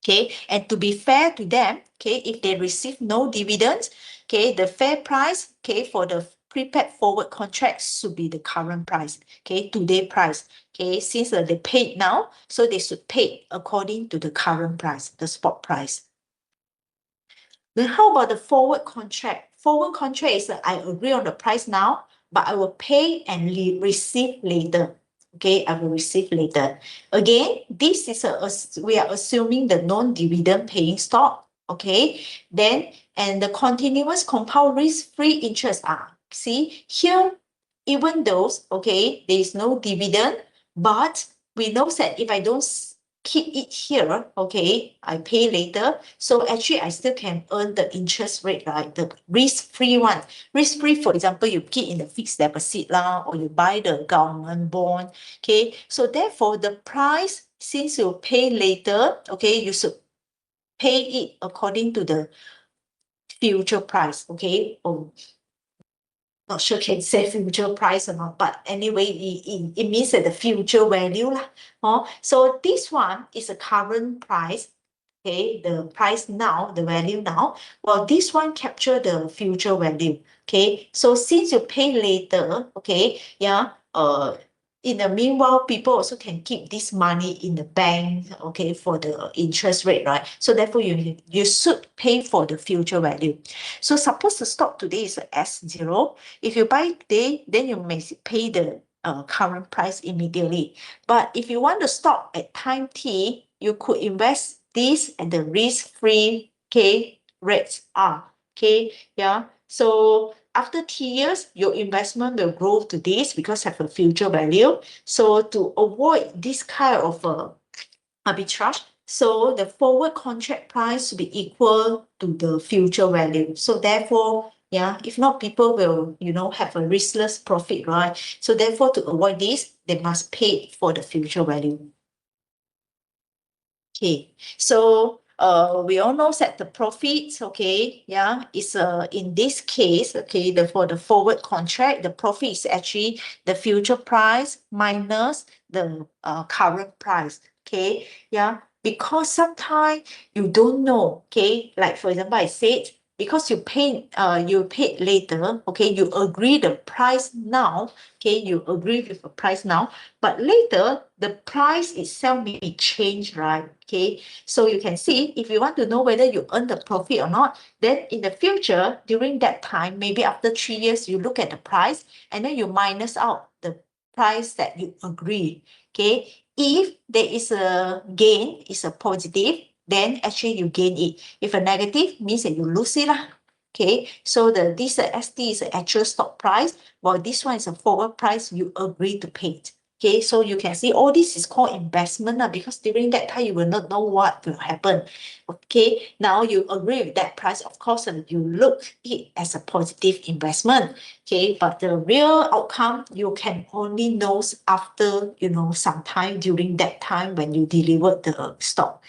Okay, and to be fair to them, okay, if they receive no dividends, okay, the fair price, okay, for the prepared forward contracts should be the current price, okay, today price. Okay, since they paid now, so they should pay according to the current price, the spot price. Then how about the forward contract? Forward contract is I agree on the price now, but I will pay and receive later. Okay, I will receive later. Again, this is we are assuming the non-dividend paying stock. Okay, then and the continuous compound risk-free interest are, see here, even those, okay, there is no dividend, but we know that if I don't keep it here, okay, I pay later. So actually, I still can earn the interest rate, right? The risk-free one. Risk-free, for example, you keep in the fixed deposit lah, or you buy the government bond, okay? So therefore, the price, since you pay later, okay, you should pay it according to the future price, okay? Not sure can say future price or not, but anyway, it means that the future value lah. So this one is a current price, okay, the price now, the value now. Well, this one capture the future value, okay. So since you pay later, okay, yeah, in the meanwhile, people also can keep this money in the bank, okay, for the interest rate, right? So therefore, you should pay for the future value. So suppose the stock today is S0. If you buy today, then you may pay the current price immediately. But if you want to stop at time T, you could invest this at the risk-free, okay, rates are, okay, yeah. So after 3 years, your investment will grow to this because have a future value. So to avoid this kind of arbitrage, so the forward contract price to be equal to the future value. So therefore, yeah, if not, people will, have a riskless profit, right? So therefore, to avoid this, they must pay for the future value. Okay, so we all know that the profits, okay, yeah, is in this case, okay, for the forward contract, the profit is actually the future price minus the current price, okay, yeah, because sometimes you don't know, okay, like for example, I said, because you paid later, okay, you agree the price now, okay, you agree with the price now, but later the price itself may be changed, right? Okay, so you can see if you want to know whether you earn the profit or not, then in the future, during that time, maybe after 3 years, you look at the price and then you minus out the price that you agree. Okay, if there is a gain, is a positive, then actually you gain it. If a negative, means that you lose it lah. Okay, so this ST is the actual stock price, while this one is a forward price you agree to pay it. Okay, so you can see all this is called investment because during that time you will not know what will happen. Okay, now you agree with that price, of course, and you look it as a positive investment. Okay, but the real outcome you can only know after some time during that time when you deliver the stock.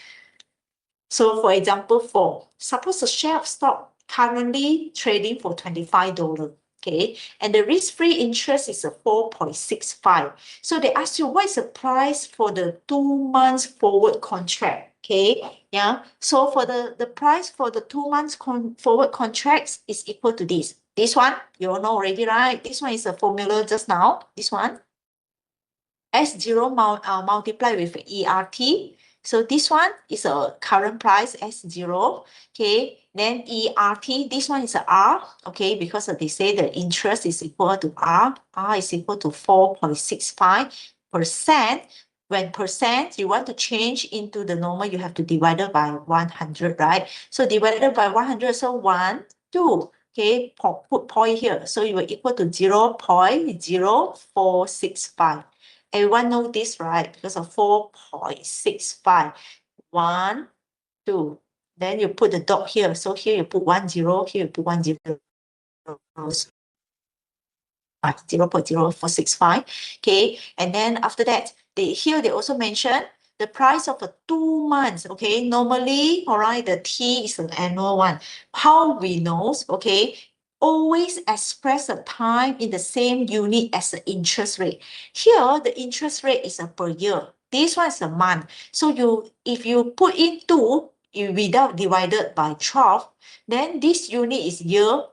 So for example, suppose a share of stock currently trading for $25. Okay, and the risk-free interest is a 4.65. So they ask you what is the price for the 2 months forward contract. Okay, yeah. So for the price for the 2 months forward contracts is equal to this. This one, you all know already, right? This one is a formula just now. This one. S0 multiplied with ERT. So this one is a current price, S0. Okay, then ERT, this one is a R, okay, because they say the interest is equal to R. R is equal to 4.65%. When percent, you want to change into the normal, you have to divide it by 100, right? So divided by 100, so 1, 2. Okay, put point here. So you will equal to 0.0465. Everyone know this, right? Because of 4.65. 1, 2. Then you put the dot here. So here you put 1, 0. Here you put 1, 0. 0.0465. Okay, and then after that, here they also mention the price of a 2 months. Okay, normally, all right, the T is an annual one. How we know? Okay, always express the time in the same unit as the interest rate. Here, the interest rate is a per year. This one is a month. So if you put in 2, without divided by 12, then this unit is year,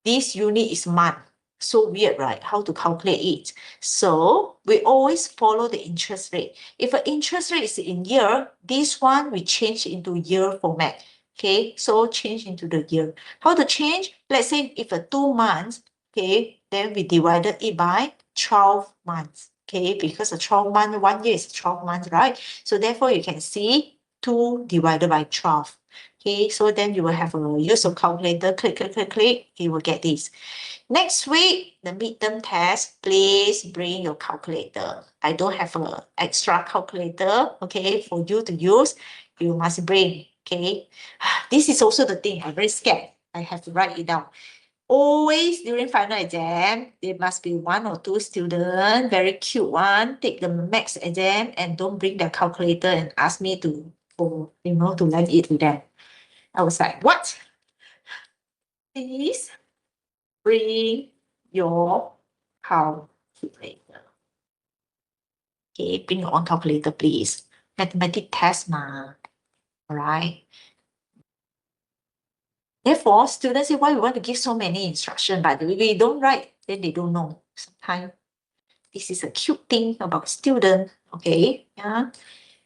this unit is month. So weird, right? How to calculate it? So we always follow the interest rate. If an interest rate is in year, this one we change into year format. Okay, so change into the year. How to change? Let's say if a 2 months, okay, then we divided it by 12 months. Okay, because a 12 month, 1 year is 12 months, right? So therefore you can see 2 divided by 12. Okay, so then you will have a use of calculator, click, click, click, click, you will get this. Next week, the midterm test, please bring your calculator. I don't have an extra calculator, okay, for you to use. You must bring, okay. This is also the thing, I'm very scared. I have to write it down. Always during final exam, there must be 1 or 2 students, very cute one, take the max exam and don't bring their calculator and ask me to lend it to them. I was like, what? Please bring your calculator. Okay, bring your own calculator, please. Mathematics test, ma. All right. Therefore, students say, why we want to give so many instructions, but we don't write, then they don't know sometimes. This is a cute thing about student. Okay. Yeah.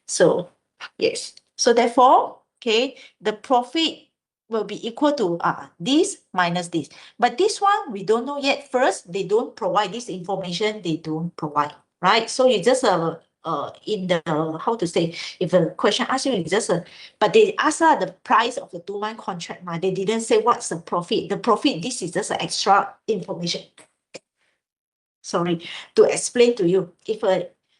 So yes. So therefore, okay, the profit will be equal to this minus this. But this one, we don't know yet. First, they don't provide this information. They don't provide, right? So you just in the how to say, if a question asks you, it's just but they ask the price of the 2-month contract. They didn't say what's the profit. The profit, this is just an extra information. Sorry, to explain to you. If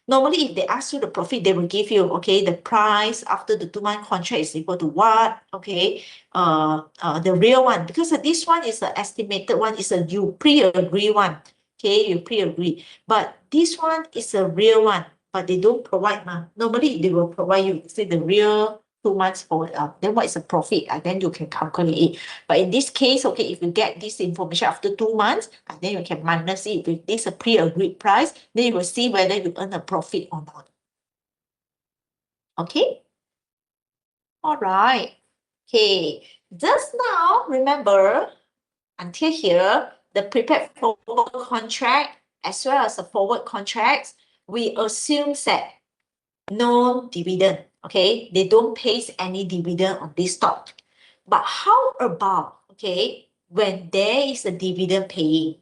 normally if they ask you the profit, they will give you, okay, the price after the 2-month contract is equal to what, okay, the real one, because this one is the estimated one, is a you pre-agree one, okay, you pre-agree, but this one is a real one, but they don't provide. Normally they will provide you, say the real 2 months forward, then what is the profit? Then you can calculate it. But in this case, okay, if you get this information after 2 months, then you can minus it with this pre-agreed price, then you will see whether you earn a profit or not. Okay? All right. Okay. Just now, remember, until here, the prepared forward contract as well as the forward contracts, we assume that no dividend, okay? They don't pay any dividend on this stock. But how about, okay, when there is a dividend paying,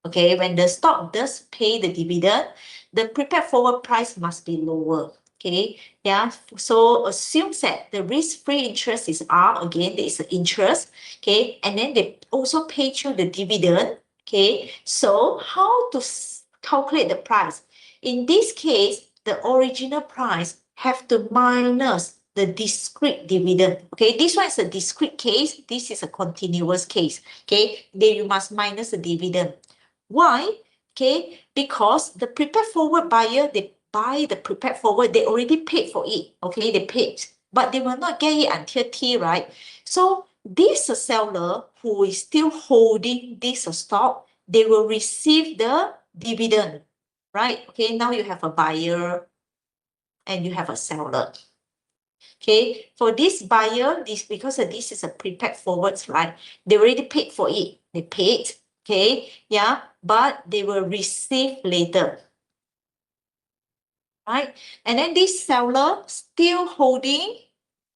okay, when the stock does pay the dividend, the prepared forward price must be lower, okay? Yeah, so assume that the risk-free interest is R, again, there is an interest, okay? And then they also pay you the dividend, okay? So how to calculate the price? In this case, the original price have to minus the discrete dividend. Okay, this one is a discrete case. This is a continuous case. Okay, then you must minus the dividend. Why? Okay, because the prepared forward buyer, they buy the prepared forward, they already paid for it. Okay, they paid, but they will not get it until T, right? So this seller who is still holding this stock, they will receive the dividend, right? Okay, now you have a buyer and you have a seller. Okay, for this buyer, because this is a prepared forwards, right? They already paid for it. They paid, okay, yeah, but they will receive later, right? And then this seller still holding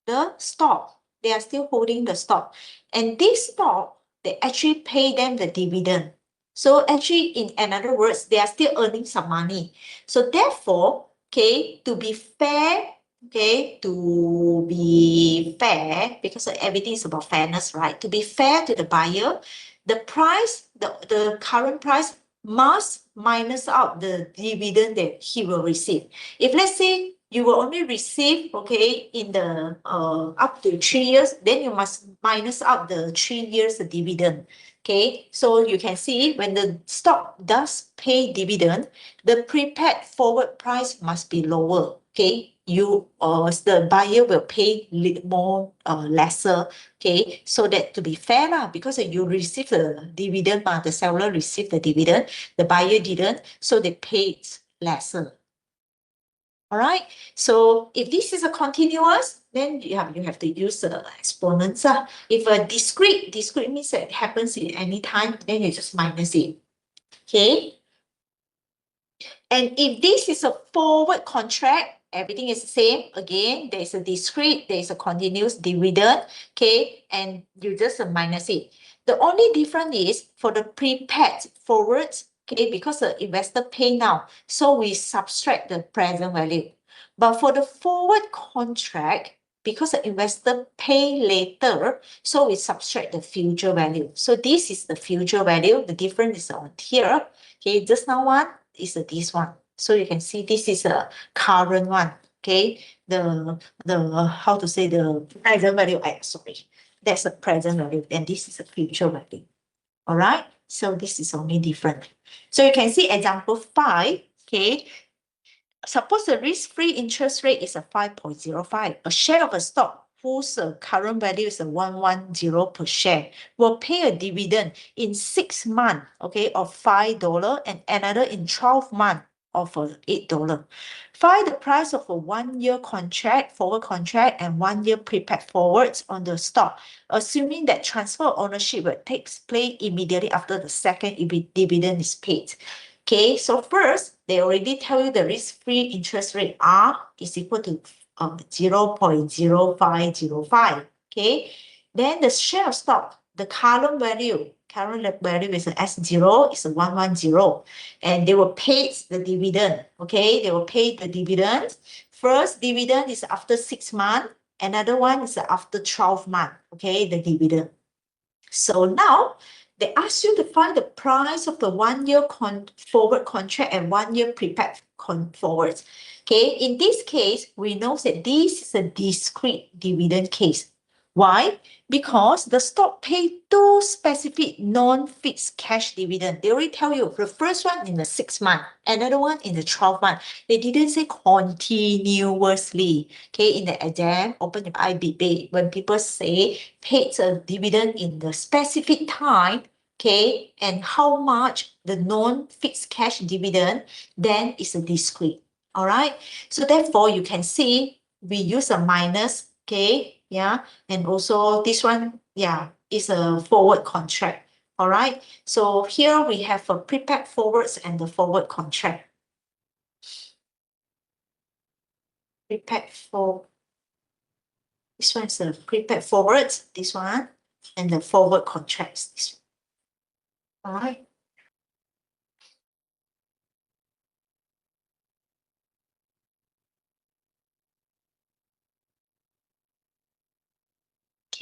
the stock. They are still holding the stock. And this stock, they actually pay them the dividend. So actually, in other words, they are still earning some money. So therefore, okay, to be fair, okay, to be fair, because everything is about fairness, right? To be fair to the buyer, the price, the current price must minus out the dividend that he will receive. If let's say you will only receive, okay, in the up to 3 years, then you must minus out the 3 years dividend. Okay, so you can see when the stock does pay dividend, the prepared forward price must be lower. Okay, the buyer will pay more lesser. Okay, so that to be fair lah, because you receive the dividend, the seller received the dividend, the buyer didn't, so they paid lesser. All right, so if this is a continuous, then you have to use the exponents. If a discrete means that it happens in any time, then you just minus it. Okay. And if this is a forward contract, everything is the same. Again, there is a discrete, there is a continuous dividend. Okay, and you just minus it. The only difference is for the prepaid forwards, okay, because the investor pay now, so we subtract the present value. But for the forward contract, because the investor pay later, so we subtract the future value. So this is the future value. The difference is on here. Okay, just now one is this one. So you can see this is a current one. Okay, the how to say, the present value. Sorry, that's the present value, and this is a future value. All right, so this is only different. So you can see example 5. Okay, suppose the risk-free interest rate is a 5.05. A share of a stock whose current value is a 110 per share will pay a dividend in 6 months, okay, of $5 and another in 12 months of $8. Find the price of a 1-year contract, forward contract, and 1-year prepaid forwards on the stock, assuming that transfer of ownership will take place immediately after the second dividend is paid. Okay, so first, they already tell you the risk-free interest rate R is equal to 0.0505. Okay, then the share of stock, the current value is S0 is 110, and they will pay the dividend. Okay, they will pay the dividend. First dividend is after 6 months, another one is after 12 months. Okay, the dividend. So now they ask you to find the price of the 1 year forward contract and 1 year prepaid forwards. Okay, in this case, we know that this is a discrete dividend case. Why? Because the stock paid two specific non-fixed cash dividend. They already tell you the first one in the 6 month, another one in the 12 month. They didn't say continuously. Okay, in the exam, open your eye debate. When people say paid a dividend in the specific time, okay, and how much the non-fixed cash dividend, then it's a discrete. All right. So therefore, you can see we use a minus, okay, yeah, and also this one, yeah, is a forward contract. All right. So here we have a prepaid forwards and the forward contract. Prepaid for this one is the prepaid forwards, this one, and the forward contracts. This one. All right.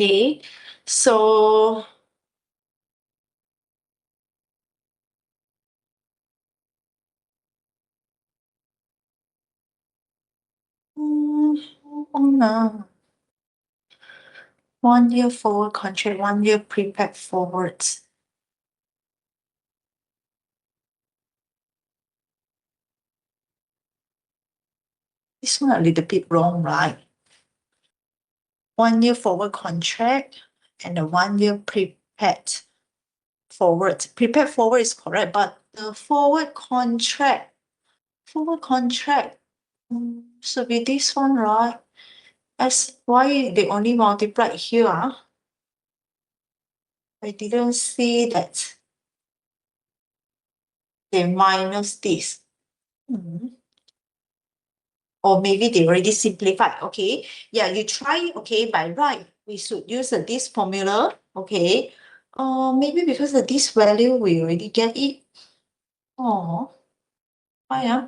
Okay, so on a 1 year forward contract, 1 year prepaid forwards. This one a little bit wrong, right? 1 year forward contract and a 1 year prepaid forward. Prepaid forward is correct, but the forward contract should be this one, right? As why they only multiply here? I didn't see that they minus this. Or maybe they already simplified. Okay, yeah, you try. Okay, by right, we should use this formula. Okay, maybe because of this value, we already get it. Oh, why?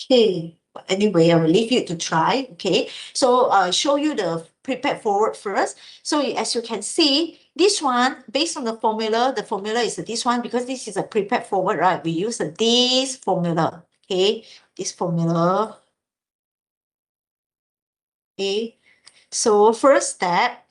Okay, but anyway, I will leave you to try. Okay, so show you the prepared forward first. So as you can see, this one based on the formula is this one because this is a prepared forward, right? We use this formula. Okay, this formula. Okay, so first step,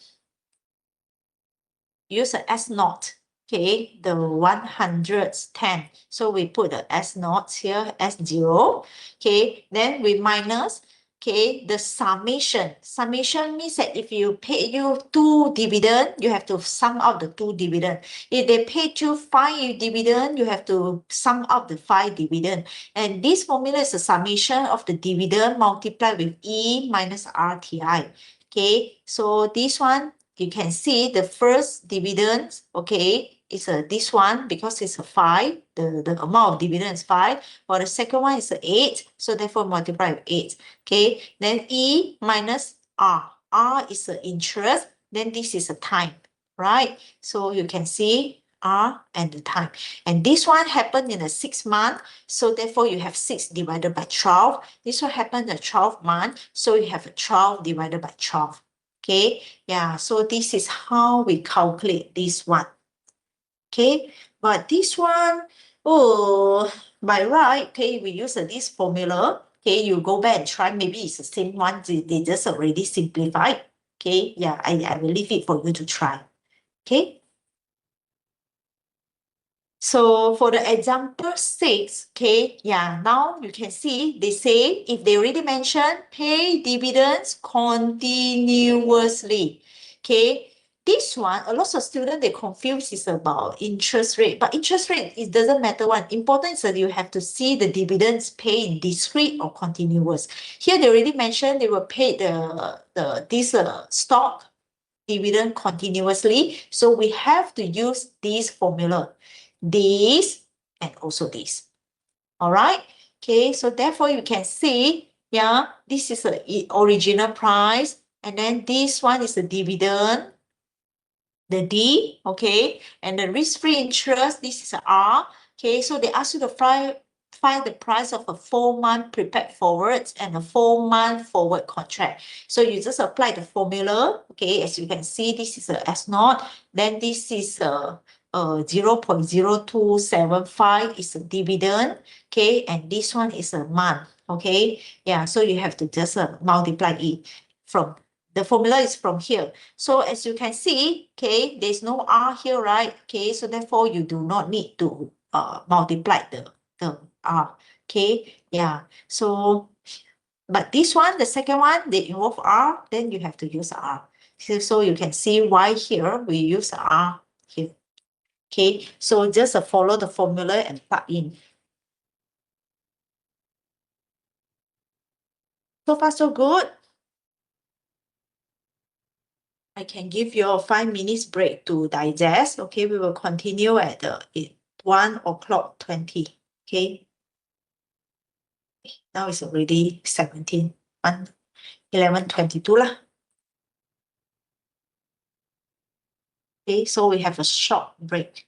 use a S naught. Okay, the 110. So we put the S naught here, S0. Okay, then we minus, okay, the summation. Summation means that if you pay you 2 dividend, you have to sum out the 2 dividend. If they paid you 5 dividend, you have to sum out the 5 dividend. And this formula is a summation of the dividend multiplied with E minus RTI. Okay, so this one, you can see the first dividend, okay, is this one because it's a 5. The amount of dividend is 5. While the second one is 8. So therefore multiply with 8. Okay. Then E minus R. R is the interest. Then this is a time. Right? So you can see R and the time. And this one happened in a 6 month. So therefore you have 6 divided by 12. This one happened in a 12 month. So you have a 12 divided by 12. Okay, yeah, so this is how we calculate this one. Okay, but this one, oh, by right, okay, we use this formula. Okay, you go back and try, maybe it's the same one, they just already simplified. Okay, yeah, I will leave it for you to try. Okay. So for the example 6, okay, yeah, now you can see they say if they already mentioned pay dividends continuously, okay. This one, a lot of students, they confuse is about interest rate, but interest rate, it doesn't matter one. Important is that you have to see the dividends paid in discrete or continuous. Here they already mentioned they will pay this stock dividend continuously. So we have to use this formula. This and also this. All right. Okay, so therefore you can see, yeah, this is the original price, and then this one is the dividend, the D, okay, and the risk-free interest, this is a R, okay, so they ask you to find the price of a 4-month prepared forwards and a 4-month forward contract. So you just apply the formula, okay, as you can see, this is a S naught, then this is a 0.0275 is a dividend, okay, and this one is a month, okay, yeah, so you have to just multiply it from, the formula is from here. So as you can see, okay, there's no R here, right? Okay, so therefore you do not need to multiply the R, okay, yeah, so, but this one, the second one, they involve R, then you have to use R. So you can see why here we use R here. Okay, so just follow the formula and plug in. So far, so good. I can give you a 5 minutes break to digest. Okay, we will continue at 1:20. Okay, now it's already 11:22 lah. Okay, so we have a short break.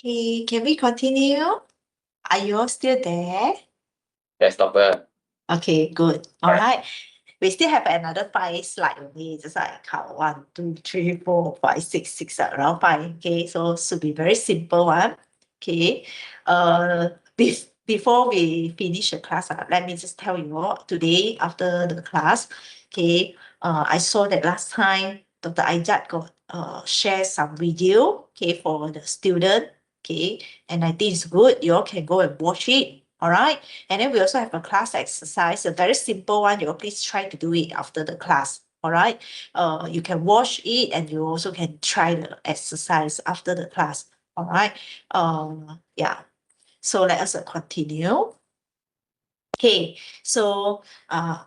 Okay, can we continue? Are you all still there? Yes, doctor. Okay, good. All Alright. right. We still have another 5 slide only, just like count 1, 2, 3, 4, 5, 6, around 5. Okay, so should be very simple one. Okay. Before we finish the class, let me just tell you all today after the class. Okay. I saw that last time Dr. Aijat got share some video, okay, for the student. Okay, and I think it's good. You all can go and watch it. All right. And then we also have a class exercise, a very simple one. You all please try to do it after the class. All right. You can watch it and you also can try the exercise after the class. All right. Yeah. So let us continue. Okay, so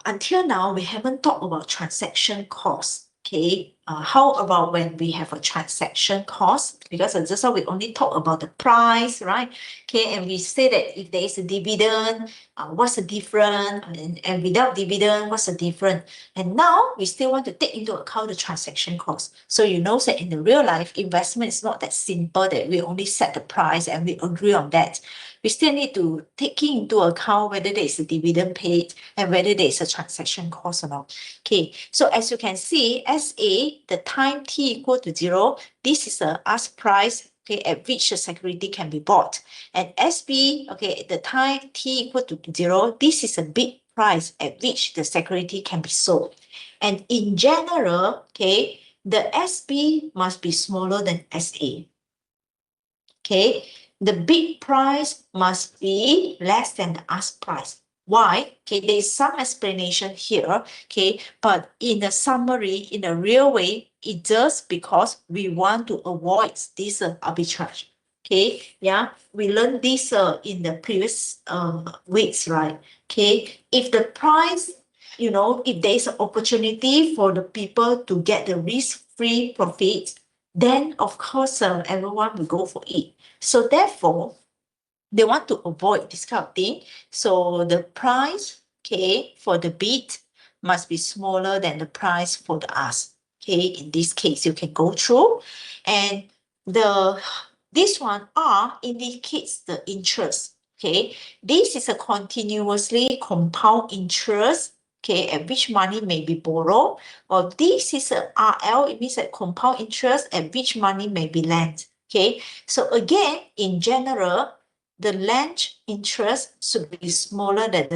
until now we haven't talked about transaction cost. Okay, how about when we have a transaction cost? Because just now we only talk about the price, right? Okay, and we say that if there is a dividend, what's the difference? And without dividend, what's the difference? And now we still want to take into account the transaction cost. So you know that in the real life, investment is not that simple that we only set the price and we agree on that. We still need to take into account whether there is a dividend paid and whether there is a transaction cost or not. Okay, so as you can see, SA, the time t equal to 0, this is the ask price, okay, at which the security can be bought. And SB, okay, the time t equal to 0, this is a bid price at which the security can be sold. And in general, okay, the SB must be smaller than SA. Okay, the bid price must be less than the ask price. Why? Okay, there is some explanation here, okay, but in the summary, in a real way, it does because we want to avoid this arbitrage. Okay, yeah, we learned this in the previous weeks, right? Okay, if the price, you know, if there is an opportunity for the people to get the risk-free profit, then of course everyone will go for it. So therefore, they want to avoid this kind of thing. So the price, okay, for the bid must be smaller than the price for the ask. Okay, in this case, you can go through. And this one R indicates the interest. Okay, this is a continuously compound interest. Okay, at which money may be borrowed. Or this is a RL, it means that compound interest at which money may be lent. Okay, so again, in general, the lent interest should be smaller than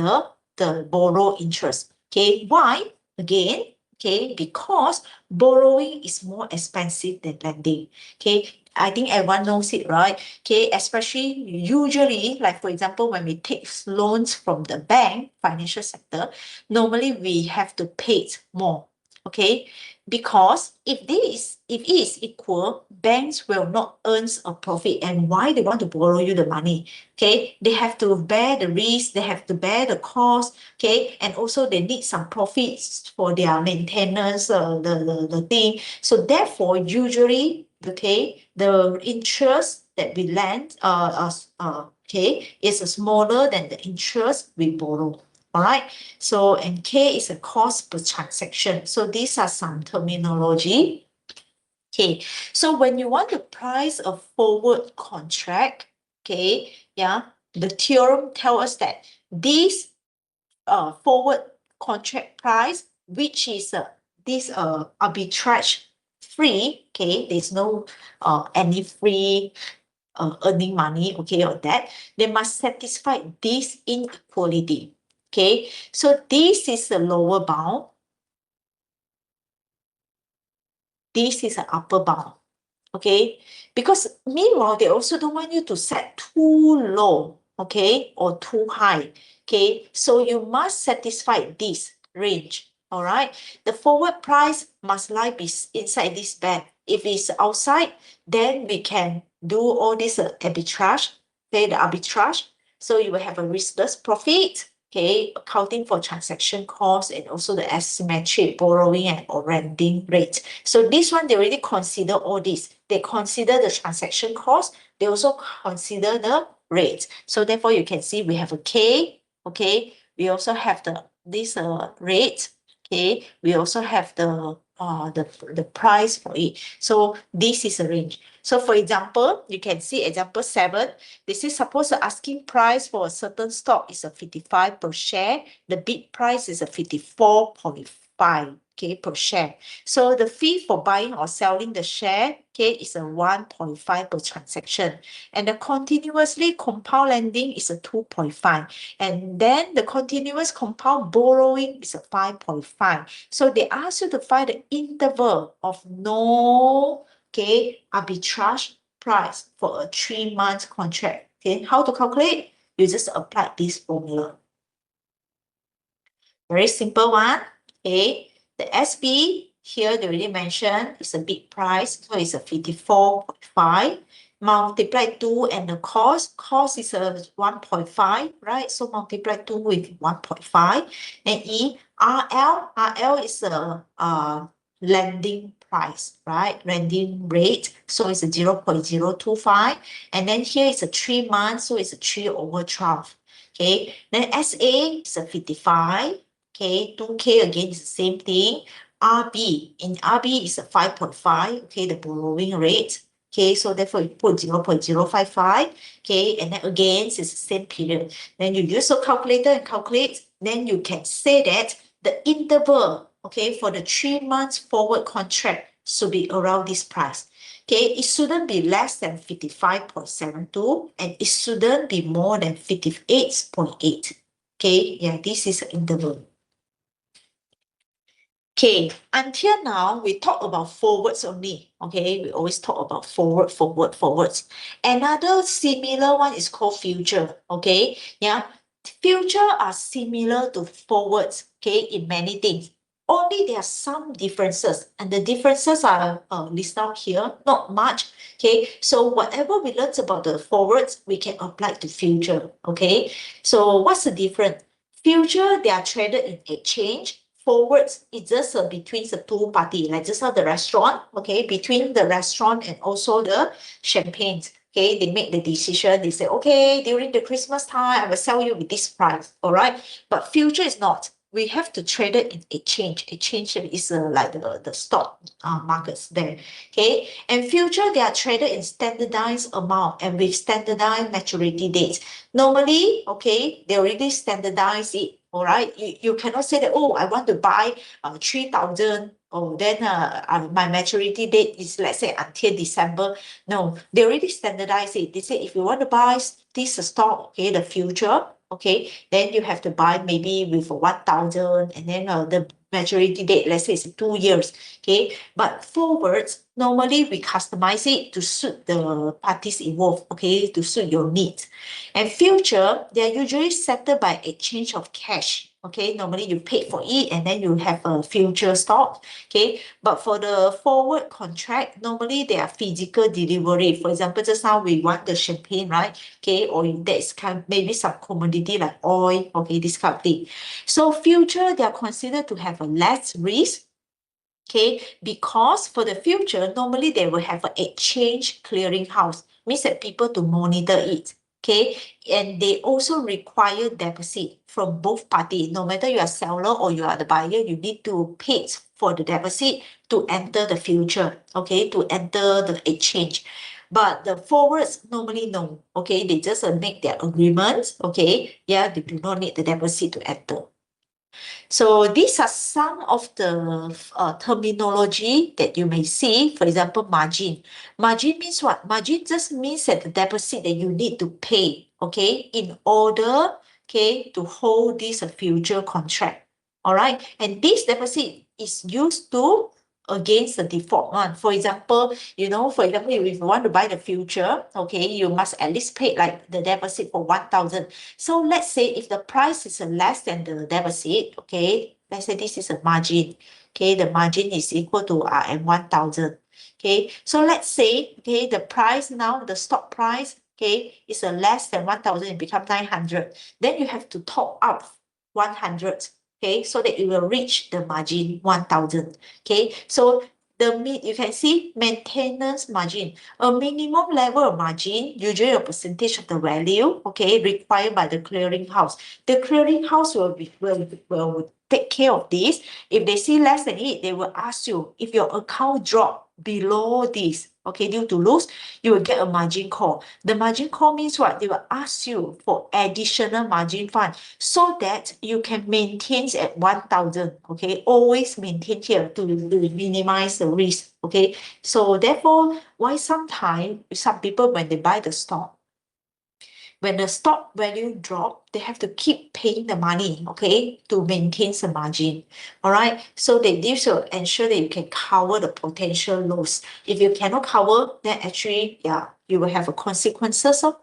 the borrow interest. Okay, why? Again, okay, because borrowing is more expensive than lending. Okay, I think everyone knows it, right? Okay, especially usually, like for example, when we take loans from the bank, financial sector, normally we have to pay more. Okay, because if it is equal, banks will not earn a profit. And why they want to borrow you the money? Okay, they have to bear the risk, they have to bear the cost, okay, and also they need some profits for their maintenance, the thing. So therefore, usually, okay, the interest that we lend, okay, is smaller than the interest we borrow. All right, so and K is a cost per transaction. So these are some terminology. Okay, so when you want to price a forward contract, okay, yeah, the theorem tells us that this forward contract price, which is this arbitrage free, okay, there's no any free earning money, okay, on that, they must satisfy this inequality. Okay, so this is the lower bound. This is an upper bound. Okay, because meanwhile, they also don't want you to set too low, okay, or too high. Okay, so you must satisfy this range. All right, the forward price must lie inside this band. If it's outside, then we can do all this arbitrage, okay, the arbitrage. So you will have a riskless profit, okay, accounting for transaction costs and also the asymmetric borrowing and or lending rate. So this one, they already consider all this. They consider the transaction cost. They also consider the rate. So therefore, you can see we have a K, okay. We also have this rate, okay. We also have the the price for it. So this is a range. So for example, you can see example 7. This is suppose the asking price for a certain stock is a 55 per share. The bid price is a 54.5, okay, per share. So the fee for buying or selling the share, okay, is a 1.5 per transaction. And the continuously compound lending is a 2.5. And then the continuous compound borrowing is a 5.5. So they ask you to find the interval of no, okay, arbitrage price for a 3-month contract. Okay, how to calculate? You just apply this formula. Very simple one. Okay, the SB here they already mentioned is a bid price, so it's a 54.5. Multiply 2 and the cost is a 1.5, right? So multiply 2 with 1.5. And RL is a lending price, right? Lending rate, so it's a 0.025. And then here is a 3 months, so it's a 3/12. Okay, then SA is a 55. Okay, 2K again is the same thing. RB, in RB is a 5.5, okay, the borrowing rate. Okay, so therefore you put 0.055, okay, and then again, it's the same period. Then you use a calculator and calculate, then you can say that the interval, okay, for the 3 months forward contract should be around this price. Okay, it shouldn't be less than 55.72 and it shouldn't be more than 58.8. Okay, yeah, this is the interval. Okay, until now, we talk about forwards only. Okay, we always talk about forwards. Another similar one is called future. Okay, yeah, future are similar to forwards. Okay, in many things. Only there are some differences, and the differences are listed out here. Not much. Okay, so whatever we learned about the forwards, we can apply to future. Okay, so what's the difference? Future, they are traded in exchange. Forwards, it's just between the two parties, like just now the restaurant, okay, between the restaurant and also the champagnes. Okay, they make the decision, they say, okay, during the Christmas time, I will sell you with this price, all right? But future is not. We have to trade it in exchange. Exchange is like the stock markets there, okay? And future, they are traded in standardized amount and with standardized maturity dates. Normally, okay, they already standardize it. All right, you cannot say that, oh, I want to buy 3,000. Oh, then my maturity date is, let's say, until December. No, they already standardize it. They say if you want to buy this stock, okay, the future, okay, then you have to buy maybe with 1,000, and then the maturity date, let's say, is 2 years. Okay, but forwards, normally we customize it to suit the parties involved. Okay, to suit your needs. And future, they are usually settled by exchange of cash. Okay, normally you pay for it and then you have a future stock. Okay, but for the forward contract, normally they are physical delivery. For example, just now we want the champagne, right? Okay, or that's kind of maybe some commodity like oil. Okay, this kind of thing. So future, they are considered to have a less risk. Okay, because for the future, normally they will have an exchange clearing house. Means that people to monitor it. Okay, and they also require deposit from both parties. No matter you are seller or you are the buyer, you need to pay for the deposit to enter the future. Okay, to enter the exchange. But the forwards normally no. Okay, they just make their agreements. Okay, yeah, they do not need the deposit to enter. So these are some of the terminology that you may see. For example, margin. Margin means what? Margin just means that the deposit that you need to pay, okay, in order, okay, to hold this future contract. All right, and this deposit is used to against the default one. For example, for example, if you want to buy the future, okay, you must at least pay like the deposit for 1,000. So let's say if the price is less than the deposit, okay, let's say this is a margin, okay, the margin is equal to RM 1,000, okay. So let's say, okay, the price now, the stock price, okay, is less than 1,000, it becomes 900. Then you have to top up 100. Okay, so that it will reach the margin 1,000. Okay, so you can see maintenance margin, a minimum level of margin, usually a percentage of the value, okay, required by the clearing house. The clearing house will take care of this. If they see less than it, they will ask you, if your account drop below this, okay, due to loss, you will get a margin call. The margin call means what? They will ask you for additional margin fund so that you can maintain at 1,000, okay? Always maintain here to minimize the risk, okay? So therefore, why sometimes some people, when they buy the stock, when the stock value drop, they have to keep paying the money, okay, to maintain the margin. All right. So this will ensure that you can cover the potential loss. If you cannot cover, then actually, yeah, you will have a consequences of.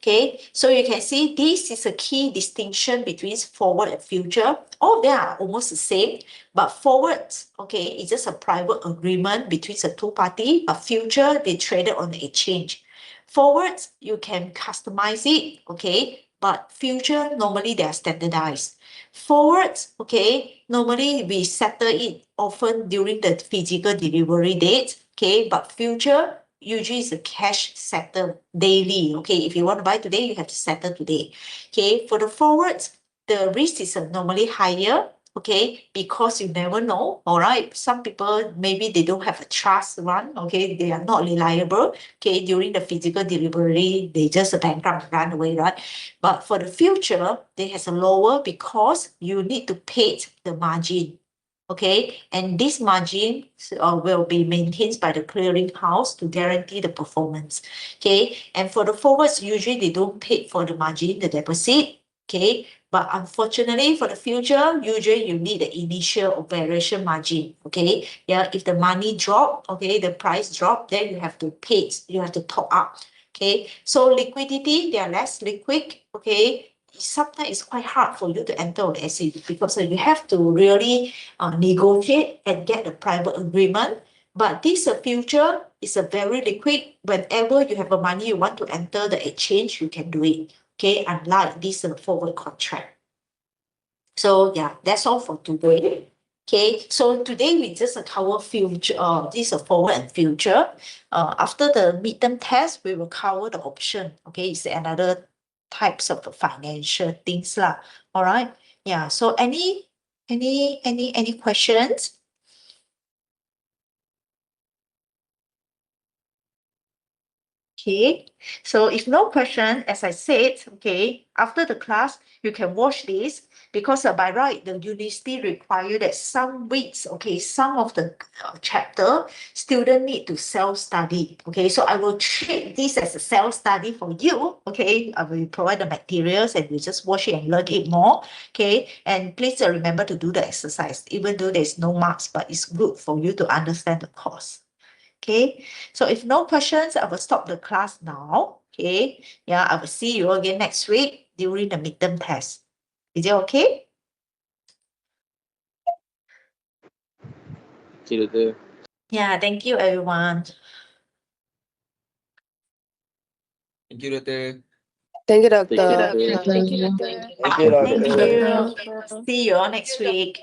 Okay, so you can see this is a key distinction between forward and future. All of them are almost the same, but forward, okay, is just a private agreement between the two parties, but future, they traded on the exchange. Forwards, you can customize it, okay, but future, normally they are standardized. Forwards, okay, normally we settle it often during the physical delivery date, okay, but future, usually is a cash settle daily, okay, if you want to buy today, you have to settle today, okay. For the forwards, the risk is normally higher, okay, because you never know, all right. Some people, maybe they don't have a trust run, okay, they are not reliable, okay, during the physical delivery, they just bankrupt, run away, right? But for the future, they has a lower because you need to pay the margin, okay, and this margin will be maintained by the clearing house to guarantee the performance, okay. And for the forwards, usually they don't pay for the margin, the deposit, okay. But unfortunately, for the future, usually you need the initial or variation margin, okay. Yeah, if the money drop, okay, the price drop, then you have to pay, you have to top up, okay. So liquidity, they are less liquid, okay. Sometimes it's quite hard for you to enter on SAB because you have to really negotiate and get a private agreement. But this future is a very liquid. Whenever you have a money you want to enter the exchange, you can do it. Okay, unlike this forward contract. So yeah, that's all for today. Okay, so today we just cover future, this is forward and future. After the midterm test, we will cover the option. Okay, it's another types of financial things lah. All right. Yeah. So any questions? Okay, so if no question, as I said, okay, after the class, you can watch this because by right, the university require that some weeks, okay, some of the chapter, student need to self-study, okay, so I will treat this as a self-study for you, okay, I will provide the materials and you just watch it and learn it more, okay, and please remember to do the exercise, even though there's no marks, but it's good for you to understand the course. Okay, so if no questions, I will stop the class now. Okay, yeah, I will see you again next week during the midterm test. Is it okay? Yeah, thank you, everyone. Thank you, Doctor. Thank you, Doctor. Thank you, Doctor. Thank you, Doctor. Thank you. See you all next week.